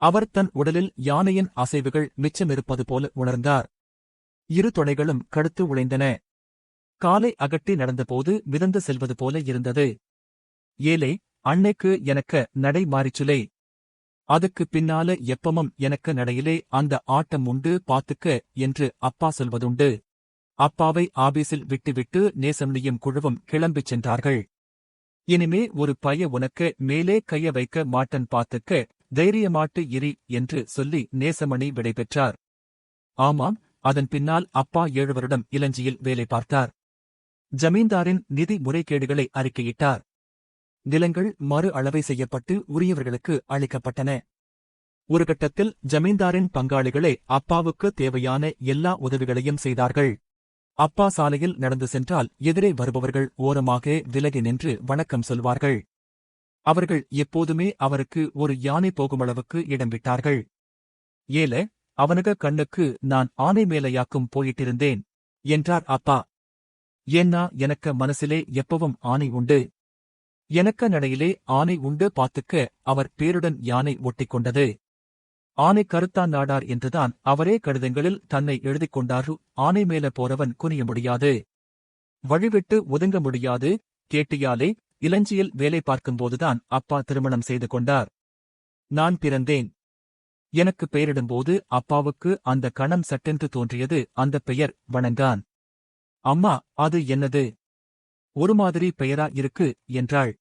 Speaker 1: அவர் தன் உடலில் யானையின் அசைவுகள் மிச்சமிருப்பது போல உணர்ந்தார். இரு தொடைகளும் கடுத்து உழைந்தன. காலை அகட்டி நடந்தபோது மிதந்து செல்வது போல இருந்தது. ஏலே, அன்னைக்கு எனக்கு நடை மாறிச்சுலே. அதுக்கு பின்னால எப்பமும் எனக்கு நடையிலே அந்த ஆட்டம் உண்டு பாத்துக்க என்று அப்பா சொல்வதுண்டு. அப்பாவை ஆபீஸில் விட்டுவிட்டு நேசமணியும் குழுவும் கிளம்பிச் சென்றார்கள். இனிமே ஒரு பைய உனக்கு மேலே கைய வைக்க மாட்டன் பாத்துக்க, தைரியமாட்டு இரி என்று சொல்லி நேசமணி விடைபெற்றார். ஆமாம், அதன் பின்னால் அப்பா 7 வருடம் இலஞ்சியில் வேலை பார்த்தார். ஜமீன்தாரின் நிதி முறைகேடுகளை அறிக்கையிட்டார். நிலங்கள் மறு அளவை செய்யப்பட்டு உரியவர்களுக்கு அளிக்கப்பட்டன. ஒரு கட்டத்தில் ஜமீன்தாரின் பங்காளிகளே அப்பாவுக்கு தேவையான எல்லா உதவிகளையும் செய்தார்கள். அப்பா சாலையில் நடந்து சென்றால் எதிரே வருபவர்கள் ஓரமாக விலகி நின்று வணக்கம் சொல்வார்கள். அவர்கள் எப்போதுமே அவருக்கு ஒரு யானை போகுமளவுக்கு இடம் விட்டார்கள். ஏல, அவனுக கண்ணுக்கு நான் ஆனை மேலையாக்கும் போயிட்டிருந்தேன் என்றார் அப்பா. ஏன்னா எனக்கு மனசிலே எப்பவும் ஆனை உண்டு. எனக்க நடையிலே ஆனை உண்டு பாத்துக்க அவர் பேருடன் யானை ஒட்டிக்கொண்டது. ஆனை கருத்தான் நாடார் என்றுதான் அவரே கடிதங்களில் தன்னை எழுதிக் கொண்டாரு. ஆனை மேல போறவன் குனிய முடியாது, வழிவிட்டு ஒதுங்க முடியாது. கேட்டியாலே, இலஞ்சியில் வேலை பார்க்கும்போதுதான் அப்பா திருமணம் செய்து கொண்டார். நான் பிறந்தேன். எனக்கு பெயரிடும்போது அப்பாவுக்கு அந்த கணம் சட்டென்று தோன்றியது அந்த பெயர் வணங்கான். அம்மா, அது என்னது? ஒரு மாதிரி பெயரா இருக்கு என்றாள்.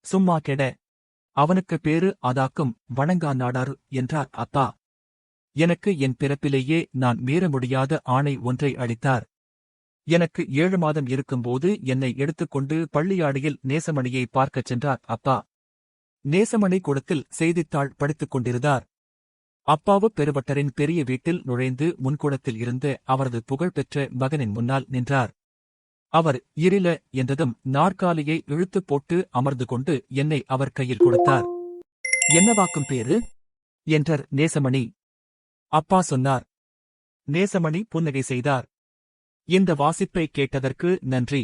Speaker 1: சும்மா கெட. அவனுக்கு பேரு அதாக்கும் வணங்கான் நாடாரு என்றார் அப்பா. எனக்கு என் பிறப்பிலேயே நான் மீற முடியாத ஆணை ஒன்றை அளித்தார். எனக்கு 7 மாதம் இருக்கும்போது என்னை எடுத்துக்கொண்டு பள்ளியாடியில் நேசமணியை பார்க்கச் சென்றார் அப்பா. நேசமணி கூடத்தில் செய்தித்தாள் படித்துக் கொண்டிருந்தார். அப்பாவு பெருவட்டரின் பெரிய வீட்டில் நுழைந்து முன்கூடத்தில் இருந்த அவரது புகழ்பெற்ற மகனின் முன்னால் நின்றார். அவர் இரில என்றதும் நாற்காலியை இழுத்துப் போட்டு அமர்ந்து கொண்டு என்னை அவர் கையில் கொடுத்தார். என்னவாக்கும் பேரு? என்றார் நேசமணி. அப்பா சொன்னார். நேசமணி புன்னகை செய்தார். இந்த வாசிப்பை கேட்டதற்கு நன்றி.